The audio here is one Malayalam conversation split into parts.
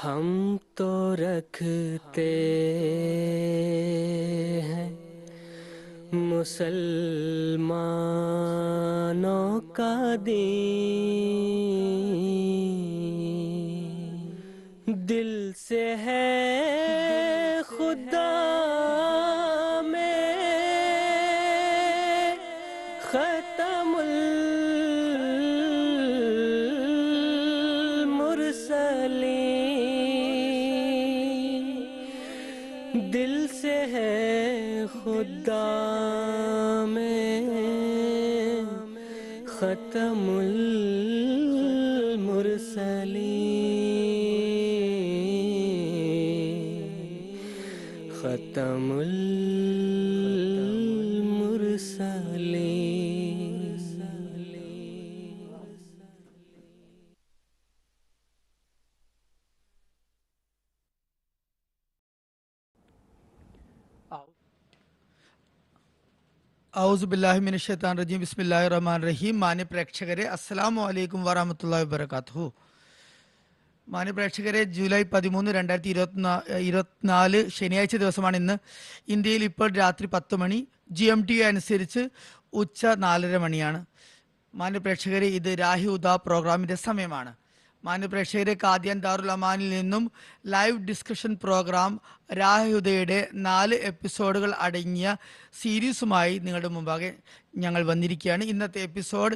हम तो रखते हैं मुसलमानों का दीन, दिल से है खुदा में खत्मुल मुरसलीन, दिल से है खुदा में खत्मुल मुरसलीन, खत्मुल मुरसलीन। ഔസുബില്ലാഹിമിനശ്ശൈത്താനിർ റജീം ബിസ്മില്ലാഹിർ റഹ്മാനിർ റഹീം. മാന്യ പ്രേക്ഷകരെ, അസ്സലാമു അലൈക്കും വറഹ്മത്തുള്ളാഹി വബറകാതുഹു. മാന്യ പ്രേക്ഷകരെ, ജൂലൈ 13, 2024 ശനിയാഴ്ച ദിവസമാണ് ഇന്ന്. ഇന്ത്യയിൽ ഇപ്പോൾ രാത്രി 10 മണി, GMT അനുസരിച്ച് ഉച്ച 4:30 മണിയാണ്. മാന്യ പ്രേക്ഷകരെ, ഇത് രാഹി ഉദ പ്രോഗ്രാമിൻ്റെ സമയമാണ്. മാന്യ പ്രേക്ഷകരെ, കാദിയാൻ ദാറുൽ അമാനിൽ നിന്നും ലൈവ് ഡിസ്കഷൻ പ്രോഗ്രാം രാഹുദയുടെ 4 എപ്പിസോഡുകൾ അടങ്ങിയ സീരീസുമായി നിങ്ങളുടെ മുമ്പാകെ ഞങ്ങൾ വന്നിരിക്കുകയാണ്. ഇന്നത്തെ എപ്പിസോഡ്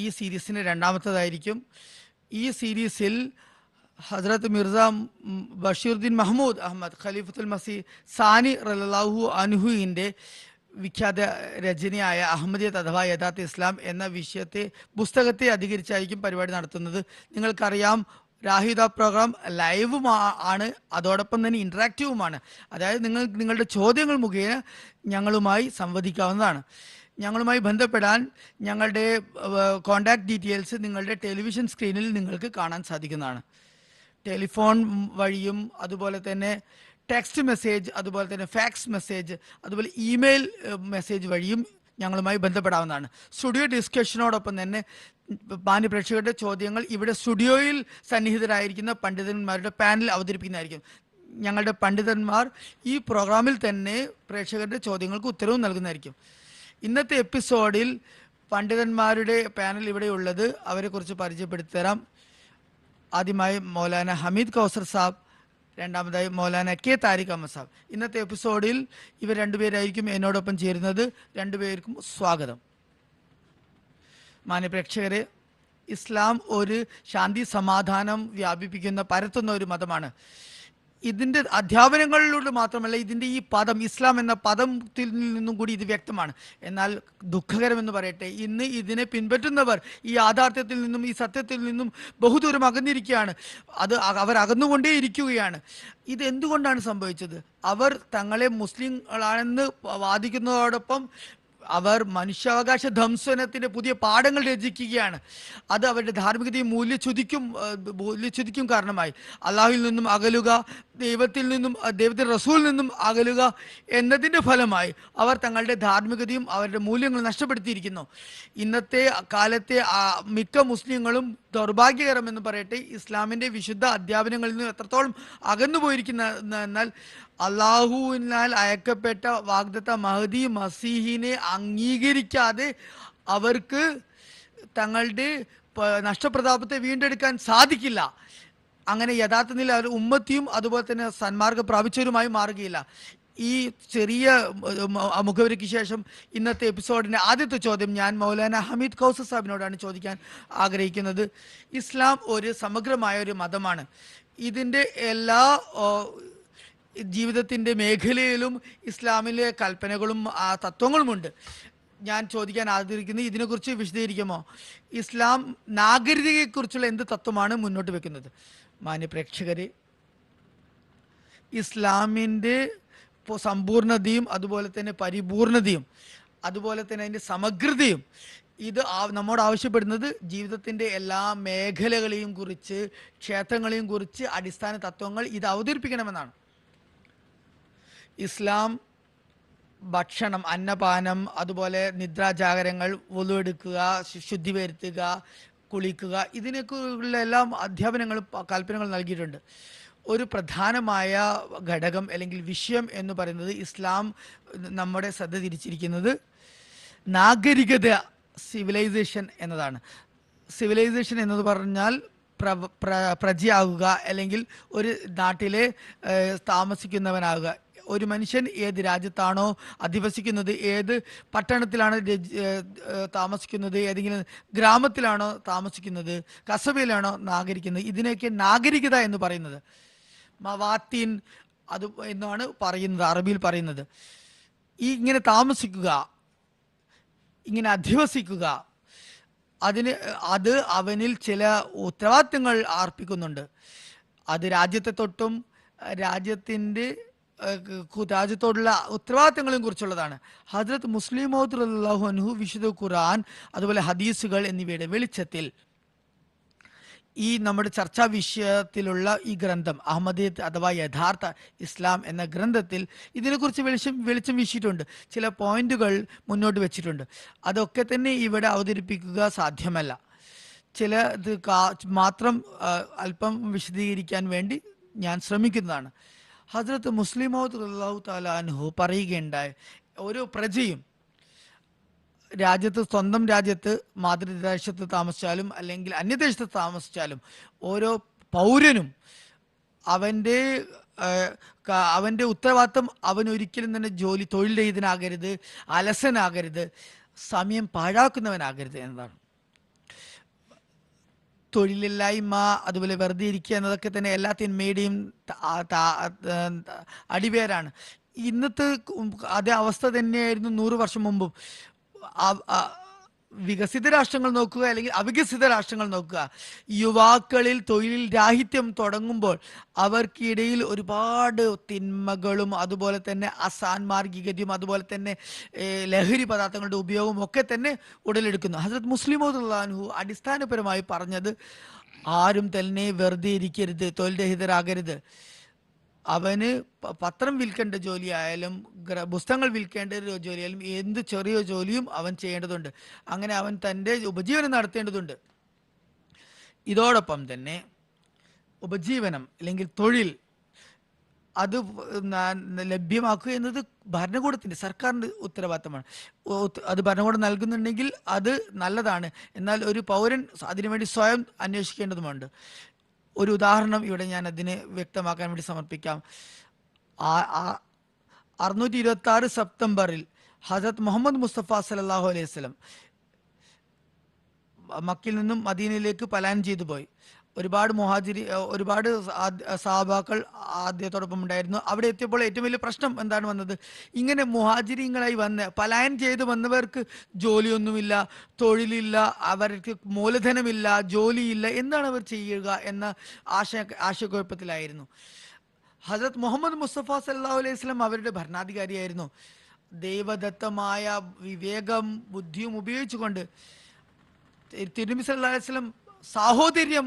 ഈ സീരീസിൻ്റെ രണ്ടാമത്തേതായിരിക്കും. ഈ സീരീസിൽ ഹസ്രത്ത് മിർസ ബഷീറുദ്ദീൻ മഹ്മൂദ് അഹമ്മദ് ഖലീഫത്തുൽ മസീഹ് സാനി റളിയല്ലാഹു അൻഹുവിൻ്റെ വിഖ്യാത രചനയായ അഹമ്മദിയത്ത് അഥവാ യഥാർത്ഥ ഇസ്ലാം എന്ന പുസ്തകത്തെ അധികരിച്ചായിരിക്കും പരിപാടി നടത്തുന്നത്. നിങ്ങൾക്കറിയാം, രാഹിദ പ്രോഗ്രാം ലൈവും ആണ്, അതോടൊപ്പം തന്നെ ഇൻറ്ററാക്റ്റീവുമാണ്. അതായത് നിങ്ങളുടെ ചോദ്യങ്ങൾ മുഖേന ഞങ്ങളുമായി സംവദിക്കാവുന്നതാണ്. ഞങ്ങളുമായി ബന്ധപ്പെടാൻ ഞങ്ങളുടെ കോൺടാക്ട് ഡീറ്റെയിൽസ് നിങ്ങളുടെ ടെലിവിഷൻ സ്ക്രീനിൽ നിങ്ങൾക്ക് കാണാൻ സാധിക്കുന്നതാണ്. ടെലിഫോൺ വഴിയും അതുപോലെ തന്നെ ടെക്സ്റ്റ് മെസ്സേജ്, അതുപോലെ തന്നെ ഫാക്സ് മെസ്സേജ്, അതുപോലെ ഇമെയിൽ മെസ്സേജ് വഴിയും ഞങ്ങളുമായി ബന്ധപ്പെടാവുന്നതാണ്. സ്റ്റുഡിയോ ഡിസ്കഷനോടൊപ്പം തന്നെ മാന്യ പ്രേക്ഷകരുടെ ചോദ്യങ്ങൾ ഇവിടെ സ്റ്റുഡിയോയിൽ സന്നിഹിതരായിരിക്കുന്ന പണ്ഡിതന്മാരുടെ പാനൽ അവതരിപ്പിക്കുന്നതായിരിക്കും. ഞങ്ങളുടെ പണ്ഡിതന്മാർ ഈ പ്രോഗ്രാമിൽ തന്നെ പ്രേക്ഷകരുടെ ചോദ്യങ്ങൾക്ക് ഉത്തരവും നൽകുന്നതായിരിക്കും. ഇന്നത്തെ എപ്പിസോഡിൽ പണ്ഡിതന്മാരുടെ പാനൽ ഇവിടെയുള്ളത്, അവരെക്കുറിച്ച് പരിചയപ്പെടുത്തി തരാം. ആദ്യമായി മൗലാന ഹമീദ് കൗസർ സാബ്, രണ്ടാമതായി മൗലാന കെ താരിഖ് അഹമ്മദ് സാബ്. ഇന്നത്തെ എപ്പിസോഡിൽ ഇവർ രണ്ടുപേരായിരിക്കും എന്നോടൊപ്പം ചേരുന്നത്. രണ്ടുപേർക്കും സ്വാഗതം. മാന്യ പ്രേക്ഷകരെ, ഇസ്ലാം ഒരു ശാന്തി സമാധാനം വ്യാപിപ്പിക്കുന്ന പരത്തുന്ന ഒരു മതമാണ്. ഇതിൻ്റെ അധ്യാപനങ്ങളിലൂടെ മാത്രമല്ല, ഇതിൻ്റെ ഈ പദം, ഇസ്ലാം എന്ന പദത്തിൽ നിന്നും കൂടി ഇത് വ്യക്തമാണ്. എന്നാൽ ദുഃഖകരമെന്ന് പറയട്ടെ, ഇന്ന് ഇതിനെ പിൻപറ്റുന്നവർ ഈ യാഥാർത്ഥ്യത്തിൽ നിന്നും ഈ സത്യത്തിൽ നിന്നും ബഹുദൂരം അകന്നിരിക്കുകയാണ്. അവർ അകന്നുകൊണ്ടേ ഇരിക്കുകയാണ്. ഇത് എന്തുകൊണ്ടാണ് സംഭവിച്ചത്? അവർ തങ്ങളെ മുസ്ലിങ്ങളാണെന്ന് വാദിക്കുന്നതോടൊപ്പം അവർ മനുഷ്യാവകാശ ധ്വംസനത്തിൻ്റെ പുതിയ പാഠങ്ങൾ രചിക്കുകയാണ്. അത് അവരുടെ ധാർമ്മികതയും മൂല്യച്യുതിക്കും കാരണമായി. അള്ളാഹുവിൽ നിന്നും അകലുക, ദൈവത്തിന്റെ റസൂലിൽ നിന്നും അകലുക എന്നതിൻ്റെ ഫലമായി അവർ തങ്ങളുടെ ധാർമ്മികതയും അവരുടെ മൂല്യങ്ങളും നഷ്ടപ്പെടുത്തിയിരിക്കുന്നു. ഇന്നത്തെ കാലത്തെ മിക്ക മുസ്ലിങ്ങളും ദൗർഭാഗ്യകരമെന്ന് പറയട്ടെ, ഇസ്ലാമിൻ്റെ വിശുദ്ധ അധ്യാപനങ്ങളിൽ നിന്ന് എത്രത്തോളം അകന്നുപോയിരിക്കുന്ന എന്നാൽ അള്ളാഹുവിനാൽ അയക്കപ്പെട്ട വാഗ്ദത്ത മഹദി മസീഹിനെ അംഗീകരിക്കാതെ അവർക്ക് തങ്ങളുടെ നഷ്ടപ്രതാപത്തെ വീണ്ടെടുക്കാൻ സാധിക്കില്ല. അങ്ങനെ യഥാർത്ഥ നില അവർ ഉമ്മത്തിയും അതുപോലെ തന്നെ സന്മാർഗം പ്രാപിച്ചവരുമായി മാറുകയില്ല. ഈ ചെറിയ മുഖവരിക്ക് ശേഷം ഇന്നത്തെ എപ്പിസോഡിൻ്റെ ആദ്യത്തെ ചോദ്യം ഞാൻ മൗലാന ഹമീദ് കൗസർ സാഹിബിനോടാണ് ചോദിക്കാൻ ആഗ്രഹിക്കുന്നത്. ഇസ്ലാം ഒരു സമഗ്രമായ ഒരു മതമാണ്. ഇതിൻ്റെ എല്ലാ ജീവിതത്തിൻ്റെ മേഖലയിലും ഇസ്ലാമിലെ കൽപ്പനകളും തത്വങ്ങളുമുണ്ട്. ഞാൻ ചോദിക്കാൻ ആഗ്രഹിക്കുന്നത്, ഇതിനെക്കുറിച്ച് വിശദീകരിക്കുമോ? ഇസ്ലാം നാഗരികതയെക്കുറിച്ചുള്ള എന്ത് തത്വമാണ് മുന്നോട്ട് വെക്കുന്നത്? മാന്യ പ്രേക്ഷകരെ, ഇസ്ലാമിൻ്റെ സമ്പൂർണതയും അതുപോലെ തന്നെ പരിപൂർണതയും അതുപോലെ തന്നെ അതിൻ്റെ സമഗ്രതയും ഇത് നമ്മോട് ആവശ്യപ്പെടുന്നത് ജീവിതത്തിൻ്റെ എല്ലാ മേഖലകളെയും കുറിച്ച്, ക്ഷേത്രങ്ങളെയും കുറിച്ച് അടിസ്ഥാന തത്വങ്ങൾ ഇത് അവതരിപ്പിക്കണമെന്നാണ്. ഇസ്ലാം ഭക്ഷണം, അന്നപാനം, അതുപോലെ നിദ്രാജാഗരങ്ങൾ, വുളു എടുക്കുക, ശുദ്ധി വരുത്തുക, കുളിക്കുക, ഇതിനൊക്കെയുള്ള എല്ലാ അധ്യാപനങ്ങളും കൽപ്പനകളും നൽകിയിട്ടുണ്ട്. ഒരു പ്രധാനമായ ഘടകം അല്ലെങ്കിൽ വിഷയം എന്ന് പറയുന്നത് ഇസ്ലാം നമ്മുടെ ശ്രദ്ധ തിരിച്ചിരിക്കുന്നത് നാഗരികത, സിവിലൈസേഷൻ എന്നതാണ്. സിവിലൈസേഷൻ എന്നത് പറഞ്ഞാൽ പ്രജയാകുക, അല്ലെങ്കിൽ ഒരു നാട്ടിലെ താമസിക്കുന്നവനാകുക. ഒരു മനുഷ്യൻ ഏത് രാജ്യത്താണോ അധിവസിക്കുന്നത്, ഏത് പട്ടണത്തിലാണ് താമസിക്കുന്നത്, ഏതെങ്കിലും ഗ്രാമത്തിലാണോ താമസിക്കുന്നത്, കസബയിലാണോ നാഗരിക്കുന്നത്, ഇതിനെയൊക്കെ നാഗരികത എന്ന് പറയുന്നത്. മവാത്തീൻ അത് എന്നാണ് പറയുന്നത്, അറബിയിൽ പറയുന്നത്. ഇങ്ങനെ താമസിക്കുക, ഇങ്ങനെ അധിവസിക്കുക, അത് അവനിൽ ചില ഉത്തരവാദിത്തങ്ങൾ അർപ്പിക്കുന്നുണ്ട്. അത് രാജ്യത്തെ തൊട്ടും രാജ്യത്തോടുള്ള ഉത്തരവാദിത്തങ്ങളെയും കുറിച്ചുള്ളതാണ്. ഹദ്രത്ത് മുസ്ലിം മൗദ് റളിയല്ലാഹു അൻഹു വിശുദ്ധ ഖുർആൻ അതുപോലെ ഹദീസുകൾ എന്നിവയുടെ വെളിച്ചത്തിൽ ഈ നമ്മുടെ ചർച്ചാ വിഷയത്തിലുള്ള ഈ ഗ്രന്ഥം അഹമ്മദിയത്ത് അഥവാ യഥാർത്ഥ ഇസ്ലാം എന്ന ഗ്രന്ഥത്തിൽ ഇതിനെക്കുറിച്ച് വെളിച്ചം വീശിയിട്ടുണ്ട്. ചില പോയിന്റുകൾ മുന്നോട്ട് വെച്ചിട്ടുണ്ട്. അതൊക്കെ തന്നെ ഇവിടെ അവതരിപ്പിക്കുക സാധ്യമല്ല. ചില ഇത് മാത്രം അല്പം വിശദീകരിക്കാൻ വേണ്ടി ഞാൻ ശ്രമിക്കുന്നതാണ്. ഹസ്രത്ത് മുസ്ലിം മൗദ് റളിയല്ലാഹു തആല അൻഹു പറയുകയുണ്ടായി, ഓരോ പ്രജയും സ്വന്തം രാജ്യത്ത് മാതൃദേശത്ത് താമസിച്ചാലും അല്ലെങ്കിൽ അന്യദേശത്ത് താമസിച്ചാലും ഓരോ പൗരനും അവൻ്റെ ഉത്തരവാദിത്തം അവൻ ഒരിക്കലും തന്നെ തൊഴിൽ രഹിതനാകരുത്, അലസനാകരുത്, സമയം പാഴാക്കുന്നവനാകരുത് എന്നതാണ്. തൊഴിലില്ലായ്മ അതുപോലെ വെറുതെ ഇരിക്കുക എന്നതൊക്കെ തന്നെ എല്ലാ തിന്മയുടെയും അടിവേരാണ്. ഇന്നത്തെ അതേ അവസ്ഥ തന്നെയായിരുന്നു 100 വർഷം മുമ്പും. വികസിത രാഷ്ട്രങ്ങൾ നോക്കുക അല്ലെങ്കിൽ അവികസിത രാഷ്ട്രങ്ങൾ നോക്കുക, യുവാക്കളിൽ തൊഴിൽ രാഹിത്യം തുടങ്ങുമ്പോൾ അവർക്കിടയിൽ ഒരുപാട് തിന്മകളും അതുപോലെ തന്നെ അസാൻമാർഗികതയും അതുപോലെ തന്നെ ലഹരി പദാർത്ഥങ്ങളുടെ ഉപയോഗവും ഒക്കെ തന്നെ ഉടലെടുക്കുന്നു. ഹസ്രത്ത് മുസ്ലിം മൗദ് റളിയല്ലാഹു അൻഹു അടിസ്ഥാനപരമായി പറഞ്ഞത്, ആരും തന്നെ വെറുതെ ഇരിക്കരുത്, തൊഴിൽ രഹിതരാകരുത്. അവന് പത്രം വിൽക്കേണ്ട ജോലിയായാലും പുസ്തകങ്ങൾ വിൽക്കേണ്ട ജോലിയായാലും എന്ത് ചെറിയ ജോലിയും അവൻ ചെയ്യേണ്ടതുണ്ട്. അങ്ങനെ അവൻ തൻ്റെ ഉപജീവനം നടത്തേണ്ടതുണ്ട്. ഇതോടൊപ്പം തന്നെ ഉപജീവനം അല്ലെങ്കിൽ തൊഴിൽ അത് ലഭ്യമാക്കുക എന്നത് ഭരണകൂടത്തിൻ്റെ, സർക്കാരിൻ്റെ ഉത്തരവാദിത്തമാണ്. അത് ഭരണകൂടം നൽകുന്നുണ്ടെങ്കിൽ അത് നല്ലതാണ്. എന്നാൽ ഒരു പൗരൻ അതിനുവേണ്ടി സ്വയം അന്വേഷിക്കേണ്ടതുമുണ്ട്. ഒരു ഉദാഹരണം ഇവിടെ ഞാൻ അതിനെ വ്യക്തമാക്കാൻ വേണ്ടി സമർപ്പിക്കാം. 626 സെപ്റ്റംബറിൽ ഹസരത്ത് മുഹമ്മദ് മുസ്തഫ സല്ലല്ലാഹു അലൈഹി വസല്ലം മക്കയിൽ നിന്നും മദീനയിലേക്ക് പലായനം ചെയ്തു പോയി. ഒരുപാട് സഹാബാക്കൾ ആദ്യത്തോടൊപ്പം ഉണ്ടായിരുന്നു. അവിടെ എത്തിയപ്പോൾ ഏറ്റവും വലിയ പ്രശ്നം എന്താണ് വന്നത്? ഇങ്ങനെ മുഹാജിരിങ്ങളായി പലായനം ചെയ്ത് വന്നവർക്ക് ജോലിയൊന്നുമില്ല, തൊഴിലില്ല, അവർക്ക് മൂലധനമില്ല, ജോലിയില്ല, എന്താണ് അവർ ചെയ്യുക എന്ന ആശയക്കുഴപ്പത്തിലായിരുന്നു. ഹസരത്ത് മുഹമ്മദ് മുസ്തഫ സല്ലല്ലാഹു അലൈഹി വസല്ലം അവരുടെ ഭരണാധികാരിയായിരുന്നു. ദൈവദത്തമായ വിവേകം ബുദ്ധിയും ഉപയോഗിച്ചുകൊണ്ട് തിരുനബി സല്ലല്ലാഹു അലൈഹി വസല്ലം സാഹോദര്യം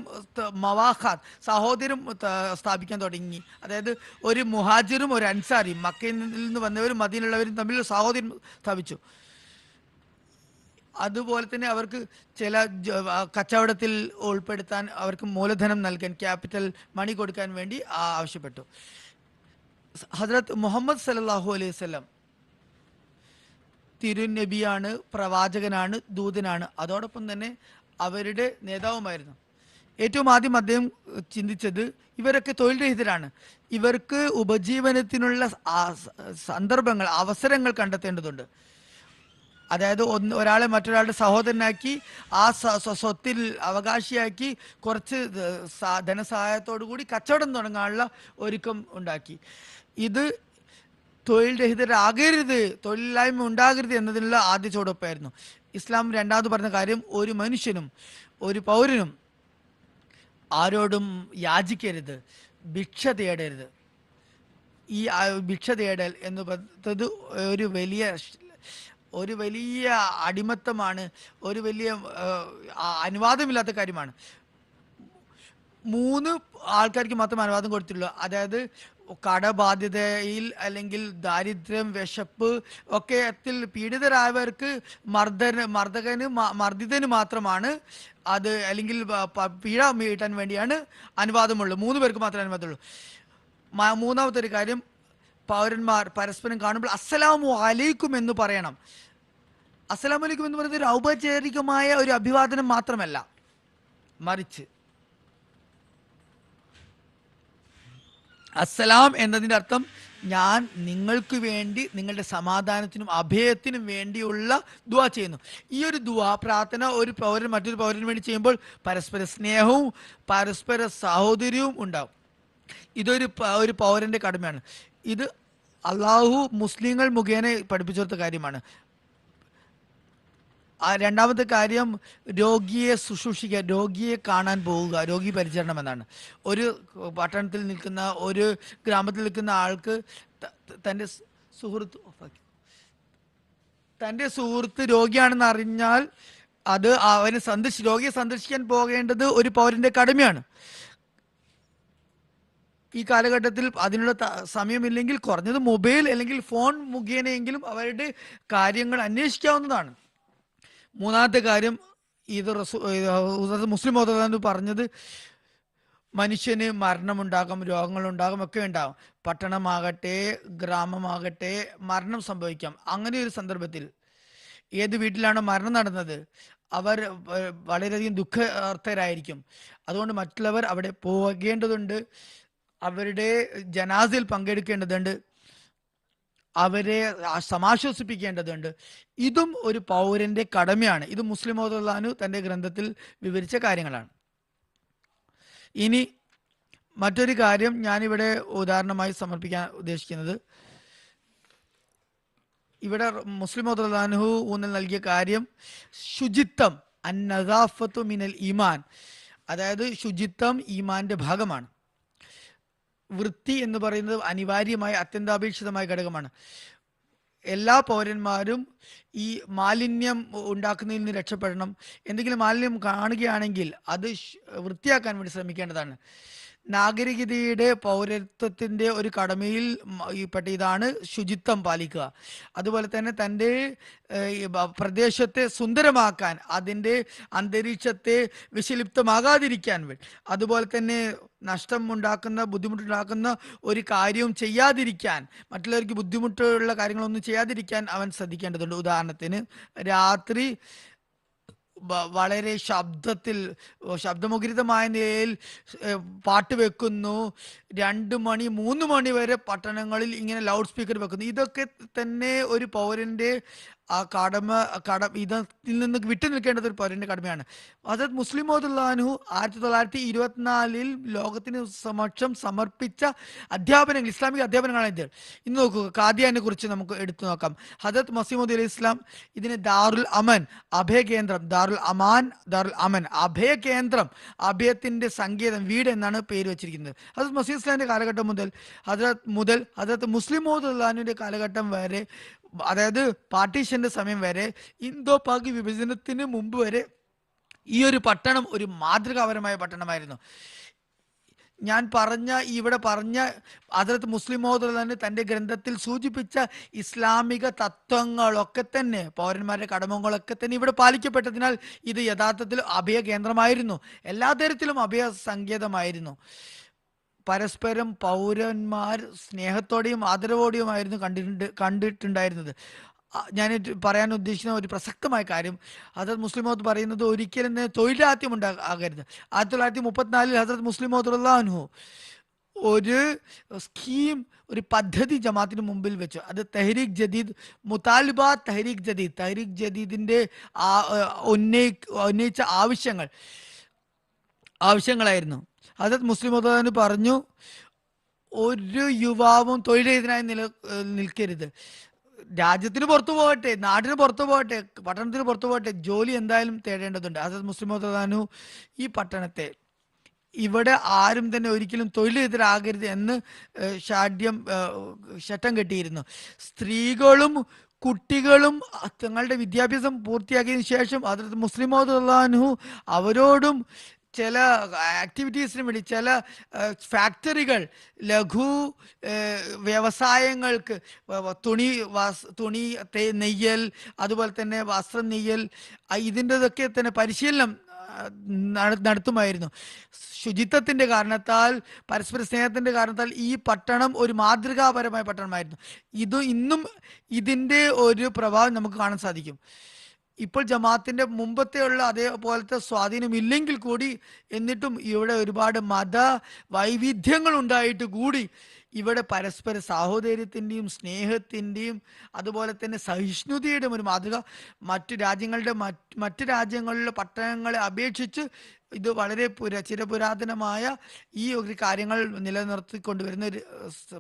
സ്ഥാപിക്കാൻ തുടങ്ങി. അതായത് ഒരു മുഹാജിറും ഒരു അൻസാരിയും, മക്കയിൽ നിന്ന് വന്നവരും മദീനയുള്ളവരും തമ്മിൽ സാഹോദര്യം സ്ഥാപിച്ചു. അതുപോലെ തന്നെ അവർക്ക് ചില കച്ചവടത്തിൽ ഉൾപ്പെടുത്താൻ, അവർക്ക് മൂലധനം നൽകാൻ, ക്യാപിറ്റൽ മണി കൊടുക്കാൻ വേണ്ടി ആവശ്യപ്പെട്ടു. ഹസ്രത്ത് മുഹമ്മദ് സല്ലല്ലാഹു അലൈഹി വസല്ലം തിരുനബിയാണ്, പ്രവാചകനാണ്, ദൂതനാണ്, അതോടൊപ്പം തന്നെ അവരുടെ നേതാവുമായിരുന്നു. ഏറ്റവും ആദ്യം അദ്ദേഹം ചിന്തിച്ചത്, ഇവരൊക്കെ തൊഴിൽ രഹിതരാണ്, ഇവർക്ക് ഉപജീവനത്തിനുള്ള സന്ദർഭങ്ങൾ, അവസരങ്ങൾ കണ്ടെത്തേണ്ടതുണ്ട്. അതായത് ഒരാളെ മറ്റൊരാളുടെ സഹോദരനാക്കി ആ സ്വത്തിൽ അവകാശിയാക്കി കുറച്ച് ധനസഹായത്തോടു കൂടി കച്ചവടം തുടങ്ങാനുള്ള ഒരുക്കം ഉണ്ടാക്കി. ഇത് തൊഴിൽ രഹിതരാകരുത്, തൊഴിലില്ലായ്മ ഉണ്ടാകരുത് എന്നതിനുള്ള ആദ്യ ചുവടുവെപ്പായിരുന്നു. ഇസ്ലാം രണ്ടാമത് പറഞ്ഞ കാര്യം, ഒരു മനുഷ്യനും ഒരു പൗരനും ആരോടും യാചിക്കരുത്, ഭിക്ഷ തേടരുത്. ഈ ഭിക്ഷ തേടൽ എന്ന് പറയുന്നത് ഒരു വലിയ അടിമത്തമാണ്, ഒരു വലിയ അനുവാദമില്ലാത്ത കാര്യമാണ്. 3 ആൾക്കാർക്ക് മാത്രം അനുവാദം കൊടുത്തിട്ടുള്ളൂ. അതായത് കടബാധ്യതയിൽ അല്ലെങ്കിൽ ദാരിദ്ര്യം, വിശപ്പ് ഒക്കെ പീഡിതരായവർക്ക് മർദ്ദിതന് മാത്രമാണ് അത്, അല്ലെങ്കിൽ പിഴ വീട്ടാൻ വേണ്ടിയാണ് അനുവാദമുള്ളൂ. 3 പേർക്ക് മാത്രമേ അനുവാദമുള്ളൂ. മൂന്നാമത്തെ ഒരു കാര്യം, പൗരന്മാർ പരസ്പരം കാണുമ്പോൾ അസ്സലാമു അലൈക്കും എന്ന് പറയണം. അസ്സലാമു അലൈക്കും എന്ന് പറയുന്നത് ഒരു ഔപചാരികമായ ഒരു അഭിവാദനം മാത്രമല്ല, മറിച്ച് അസ്സലാം എന്നതിൻ്റെ അർത്ഥം ഞാൻ നിങ്ങൾക്ക് വേണ്ടി, നിങ്ങളുടെ സമാധാനത്തിനും അഭയത്തിനും വേണ്ടിയുള്ള ദുആ ചെയ്യുന്നു. ഈ ഒരു ദുആ പ്രാർത്ഥന ഒരു പൗരൻ മറ്റൊരു പൗരന് വേണ്ടി ചെയ്യുമ്പോൾ പരസ്പര സ്നേഹവും പരസ്പര സഹോദര്യവും ഉണ്ടാവും. ഇതൊരു പൗരൻ്റെ കടമയാണ്. ഇത് അള്ളാഹു മുസ്ലിങ്ങൾ മുഖേന പഠിപ്പിച്ചു കൊടുത്ത കാര്യമാണ്. രണ്ടാമത്തെ കാര്യം, രോഗിയെ ശുശ്രൂഷിക്കുക, രോഗിയെ കാണാൻ പോവുക, രോഗി പരിചരണം എന്നാണ്. ഒരു പട്ടണത്തിൽ നിൽക്കുന്ന, ഒരു ഗ്രാമത്തിൽ നിൽക്കുന്ന ആൾക്ക് തൻ്റെ സുഹൃത്ത് രോഗിയാണെന്ന് അറിഞ്ഞാൽ അത് രോഗിയെ സന്ദർശിക്കാൻ പോകേണ്ടത് ഒരു പൗരന്റെ കടമയാണ്. ഈ കാലഘട്ടത്തിൽ അതിനുള്ള സമയമില്ലെങ്കിൽ കുറഞ്ഞത് മൊബൈൽ അല്ലെങ്കിൽ ഫോൺ മുഖേനയെങ്കിലും അവരുടെ കാര്യങ്ങൾ അന്വേഷിക്കാവുന്നതാണ്. മൂന്നാമത്തെ കാര്യം, ഇത് മുസ്ലിം മതം പറഞ്ഞത് മനുഷ്യന് മരണമുണ്ടാകും, രോഗങ്ങളുണ്ടാകും, ഒക്കെ ഉണ്ടാകും. പട്ടണമാകട്ടെ ഗ്രാമമാകട്ടെ മരണം സംഭവിക്കാം. അങ്ങനെ ഒരു സന്ദർഭത്തിൽ ഏത് വീട്ടിലാണോ മരണം നടന്നത് അവർ വളരെയധികം ദുഃഖാർത്ഥരായിരിക്കും. അതുകൊണ്ട് മറ്റുള്ളവർ അവിടെ പോകേണ്ടതുണ്ട്, അവരുടെ ജനാസയിൽ പങ്കെടുക്കേണ്ടതുണ്ട്, അവരെ സമാശ്വസിപ്പിക്കേണ്ടതുണ്ട്. ഇതും ഒരു പൗരന്റെ കടമയാണ്. ഇത് മുസ്ലിം മൗദുല്ലാനു തൻ്റെ ഗ്രന്ഥത്തിൽ വിവരിച്ച കാര്യങ്ങളാണ്. ഇനി മറ്റൊരു കാര്യം ഞാനിവിടെ ഉദാഹരണമായി സമർപ്പിക്കാൻ ഉദ്ദേശിക്കുന്നത്, ഇവിടെ മുസ്ലിം മൗദുല്ലാനു ഊന്നൽ നൽകിയ കാര്യം ശുചിത്വം, അന്നദാഫത്തു മിനൽ ഈമാൻ, അതായത് ശുചിത്വം ഈമാന്റെ ഭാഗമാണ്. വൃത്തി എന്ന് പറയുന്നത് അനിവാര്യമായ അത്യന്താപേക്ഷിതമായ ഘടകമാണ്. എല്ലാ പൗരന്മാരും ഈ മാലിന്യം ഉണ്ടാക്കുന്നതിൽ നിന്ന് രക്ഷപ്പെടണം. എന്തെങ്കിലും മാലിന്യം കാണുകയാണെങ്കിൽ അത് വൃത്തിയാക്കാൻ വേണ്ടി ശ്രമിക്കേണ്ടതാണ്. നാഗരികതയുടെ പൗരത്വത്തിൻ്റെ ഒരു കടമയിൽ പെട്ട ഇതാണ് ശുചിത്വം പാലിക്കുക. അതുപോലെ തന്നെ തൻ്റെ പ്രദേശത്തെ സുന്ദരമാക്കാൻ, അതിൻ്റെ അന്തരീക്ഷത്തെ വിഷലിപ്തമാകാതിരിക്കാൻ വേണ്ടി, അതുപോലെ തന്നെ നഷ്ടം ഉണ്ടാക്കുന്ന, ബുദ്ധിമുട്ടുണ്ടാക്കുന്ന ഒരു കാര്യവും ചെയ്യാതിരിക്കാൻ, മറ്റുള്ളവർക്ക് ബുദ്ധിമുട്ടുള്ള കാര്യങ്ങളൊന്നും ചെയ്യാതിരിക്കാൻ അവൻ ശ്രദ്ധിക്കേണ്ടതുണ്ട്. ഉദാഹരണത്തിന് രാത്രി വളരെ ശബ്ദമുഖരിതമായ നിലയിൽ പാട്ട് വെക്കുന്നു, 2 മണി 3 മണി വരെ പട്ടണങ്ങളിൽ ഇങ്ങനെ ലൗഡ് സ്പീക്കർ വെക്കുന്നു. ഇതൊക്കെ തന്നെ ഒരു പൗരന്റെ ഇതിൽ നിന്ന് വിട്ടു നിൽക്കേണ്ടത് ഒരു പൗരന്റെ കടമയാണ്. ഹദരത്ത് മുസ്ലിം മൗദുല്ലാനു 1924 ലോകത്തിന് സമക്ഷം സമർപ്പിച്ച അധ്യാപനങ്ങൾ, ഇസ്ലാമിക അധ്യാപനങ്ങളാണ് ഇത്. ഇന്ന് നോക്കുക, ഖാദിയാനെ കുറിച്ച് നമുക്ക് എടുത്തു നോക്കാം. ഹദരത്ത് മസീഹ് അലൈഹി ഇസ്ലാം ഇതിന് ദാറുൽ അമൻ, അഭയകേന്ദ്രം, ദാറുൽ അമൻ, അഭയകേന്ദ്രം, അഭയത്തിന്റെ സങ്കേതം, വീട് എന്നാണ് പേര് വെച്ചിരിക്കുന്നത്. ഹദരത്ത് മസീഹ് ഇസ്ലാമിന്റെ കാലഘട്ടം മുതൽ ഹദരത്ത് മുസ്ലിം മൗദുല്ലാനുവിന്റെ കാലഘട്ടം വരെ, അതായത് പാർട്ടീഷന്റെ സമയം വരെ, ഇന്തോ പാക് വിഭജനത്തിന് മുമ്പ് വരെ ഈ ഒരു പട്ടണം ഒരു മാതൃകാപരമായ പട്ടണമായിരുന്നു. ഇവിടെ പറഞ്ഞ ഹദരത്ത് മുസ്ലിം മൗദുല്ലാനു തൻ്റെ ഗ്രന്ഥത്തിൽ സൂചിപ്പിച്ച ഇസ്ലാമിക തത്വങ്ങളൊക്കെ തന്നെ, പൗരന്മാരുടെ കടമകളൊക്കെ തന്നെ ഇവിടെ പാലിക്കപ്പെട്ടതിനാൽ ഇത് യഥാർത്ഥത്തിൽ അഭയ കേന്ദ്രമായിരുന്നു, എല്ലാ തരത്തിലും അഭയ സങ്കേതമായിരുന്നു. പരസ്പരം പൗരന്മാർ സ്നേഹത്തോടെയും ആദരവോടെയുമായിരുന്നു കണ്ടിട്ടുണ്ടായിരുന്നത്. ഞാൻ പറയാൻ ഉദ്ദേശിക്കുന്ന ഒരു പ്രസക്തമായ കാര്യം, ഹദരത്ത് മുസ്ലിം മൗദ് പറയുന്നത് ഒരിക്കലും തൊഴിലാത്യം ഉണ്ടാകരുത്. 1934 ഹദരത്ത് മുസ്ലിം മൗദ് റളിയല്ലാഹു ഒരു സ്കീം, ഒരു പദ്ധതി ജമാഅത്തിന് മുമ്പിൽ വെച്ചു. അത് തെഹ്രീക് ജദീദ്, മുതാലിബ തെഹ്രീക് ജദീദിന്റെ ഉന്നയിച്ച ആവശ്യങ്ങളായിരുന്നു. ഹദരത്ത് മുസ്ലിം മൗദ് പറഞ്ഞു, ഒരു യുവാവും തൊഴിലെതിരായി നിൽക്കരുത്. രാജ്യത്തിന് പുറത്തു പോകട്ടെ, നാടിന് പുറത്തു പോകട്ടെ, പട്ടണത്തിന് പുറത്തു പോകട്ടെ, ജോലി എന്തായാലും തേടേണ്ടതുണ്ട്. ഹദരത്ത് മുസ്ലിം മൗദ് ഈ പട്ടണത്തെ, ഇവിടെ ആരും തന്നെ ഒരിക്കലും തൊഴിലെതിരാകരുത് എന്ന് ശട്ടം കെട്ടിയിരുന്നു. സ്ത്രീകളും കുട്ടികളും തങ്ങളുടെ വിദ്യാഭ്യാസം പൂർത്തിയാക്കിയതിനു ശേഷം ഹദരത്ത് മുസ്ലിം മൗദ് അവരോടും ചില ആക്ടിവിറ്റീസിന് വേണ്ടി ചില ഫാക്ടറികൾ, ലഘു വ്യവസായങ്ങൾക്ക് തുണി നെയ്യൽ, അതുപോലെ തന്നെ വസ്ത്രം നെയ്യൽ, ഇതിൻ്റെതൊക്കെ തന്നെ പരിശീലനം നടത്തുമായിരുന്നു. ശുചിത്വത്തിന്റെ കാരണത്താൽ, പരസ്പര സ്നേഹത്തിന്റെ കാരണത്താൽ ഈ പട്ടണം ഒരു മാതൃകാപരമായ പട്ടണമായിരുന്നു. ഇന്നും ഇതിൻ്റെ ഒരു പ്രഭാവം നമുക്ക് കാണാൻ സാധിക്കും. ഇപ്പോൾ ജമാഅത്തിന്റെ മുമ്പത്തെയുള്ള അതേപോലത്തെ സ്വാധീനം ഇല്ലെങ്കിൽ കൂടി, എന്നിട്ടും ഇവിടെ ഒരുപാട് മത വൈവിധ്യങ്ങൾ ഉണ്ടായിട്ട് കൂടി ഇവിടെ പരസ്പര സാഹോദര്യത്തിൻ്റെയും സ്നേഹത്തിൻ്റെയും അതുപോലെ തന്നെ സഹിഷ്ണുതയുടെയും ഒരു മാതൃക മറ്റ് രാജ്യങ്ങളിലെ പട്ടണങ്ങളെ അപേക്ഷിച്ച് ഇത് വളരെ ചിരപുരാതനമായ ഈ ഒരു കാര്യങ്ങൾ നിലനിർത്തിക്കൊണ്ടുവരുന്ന ഒരു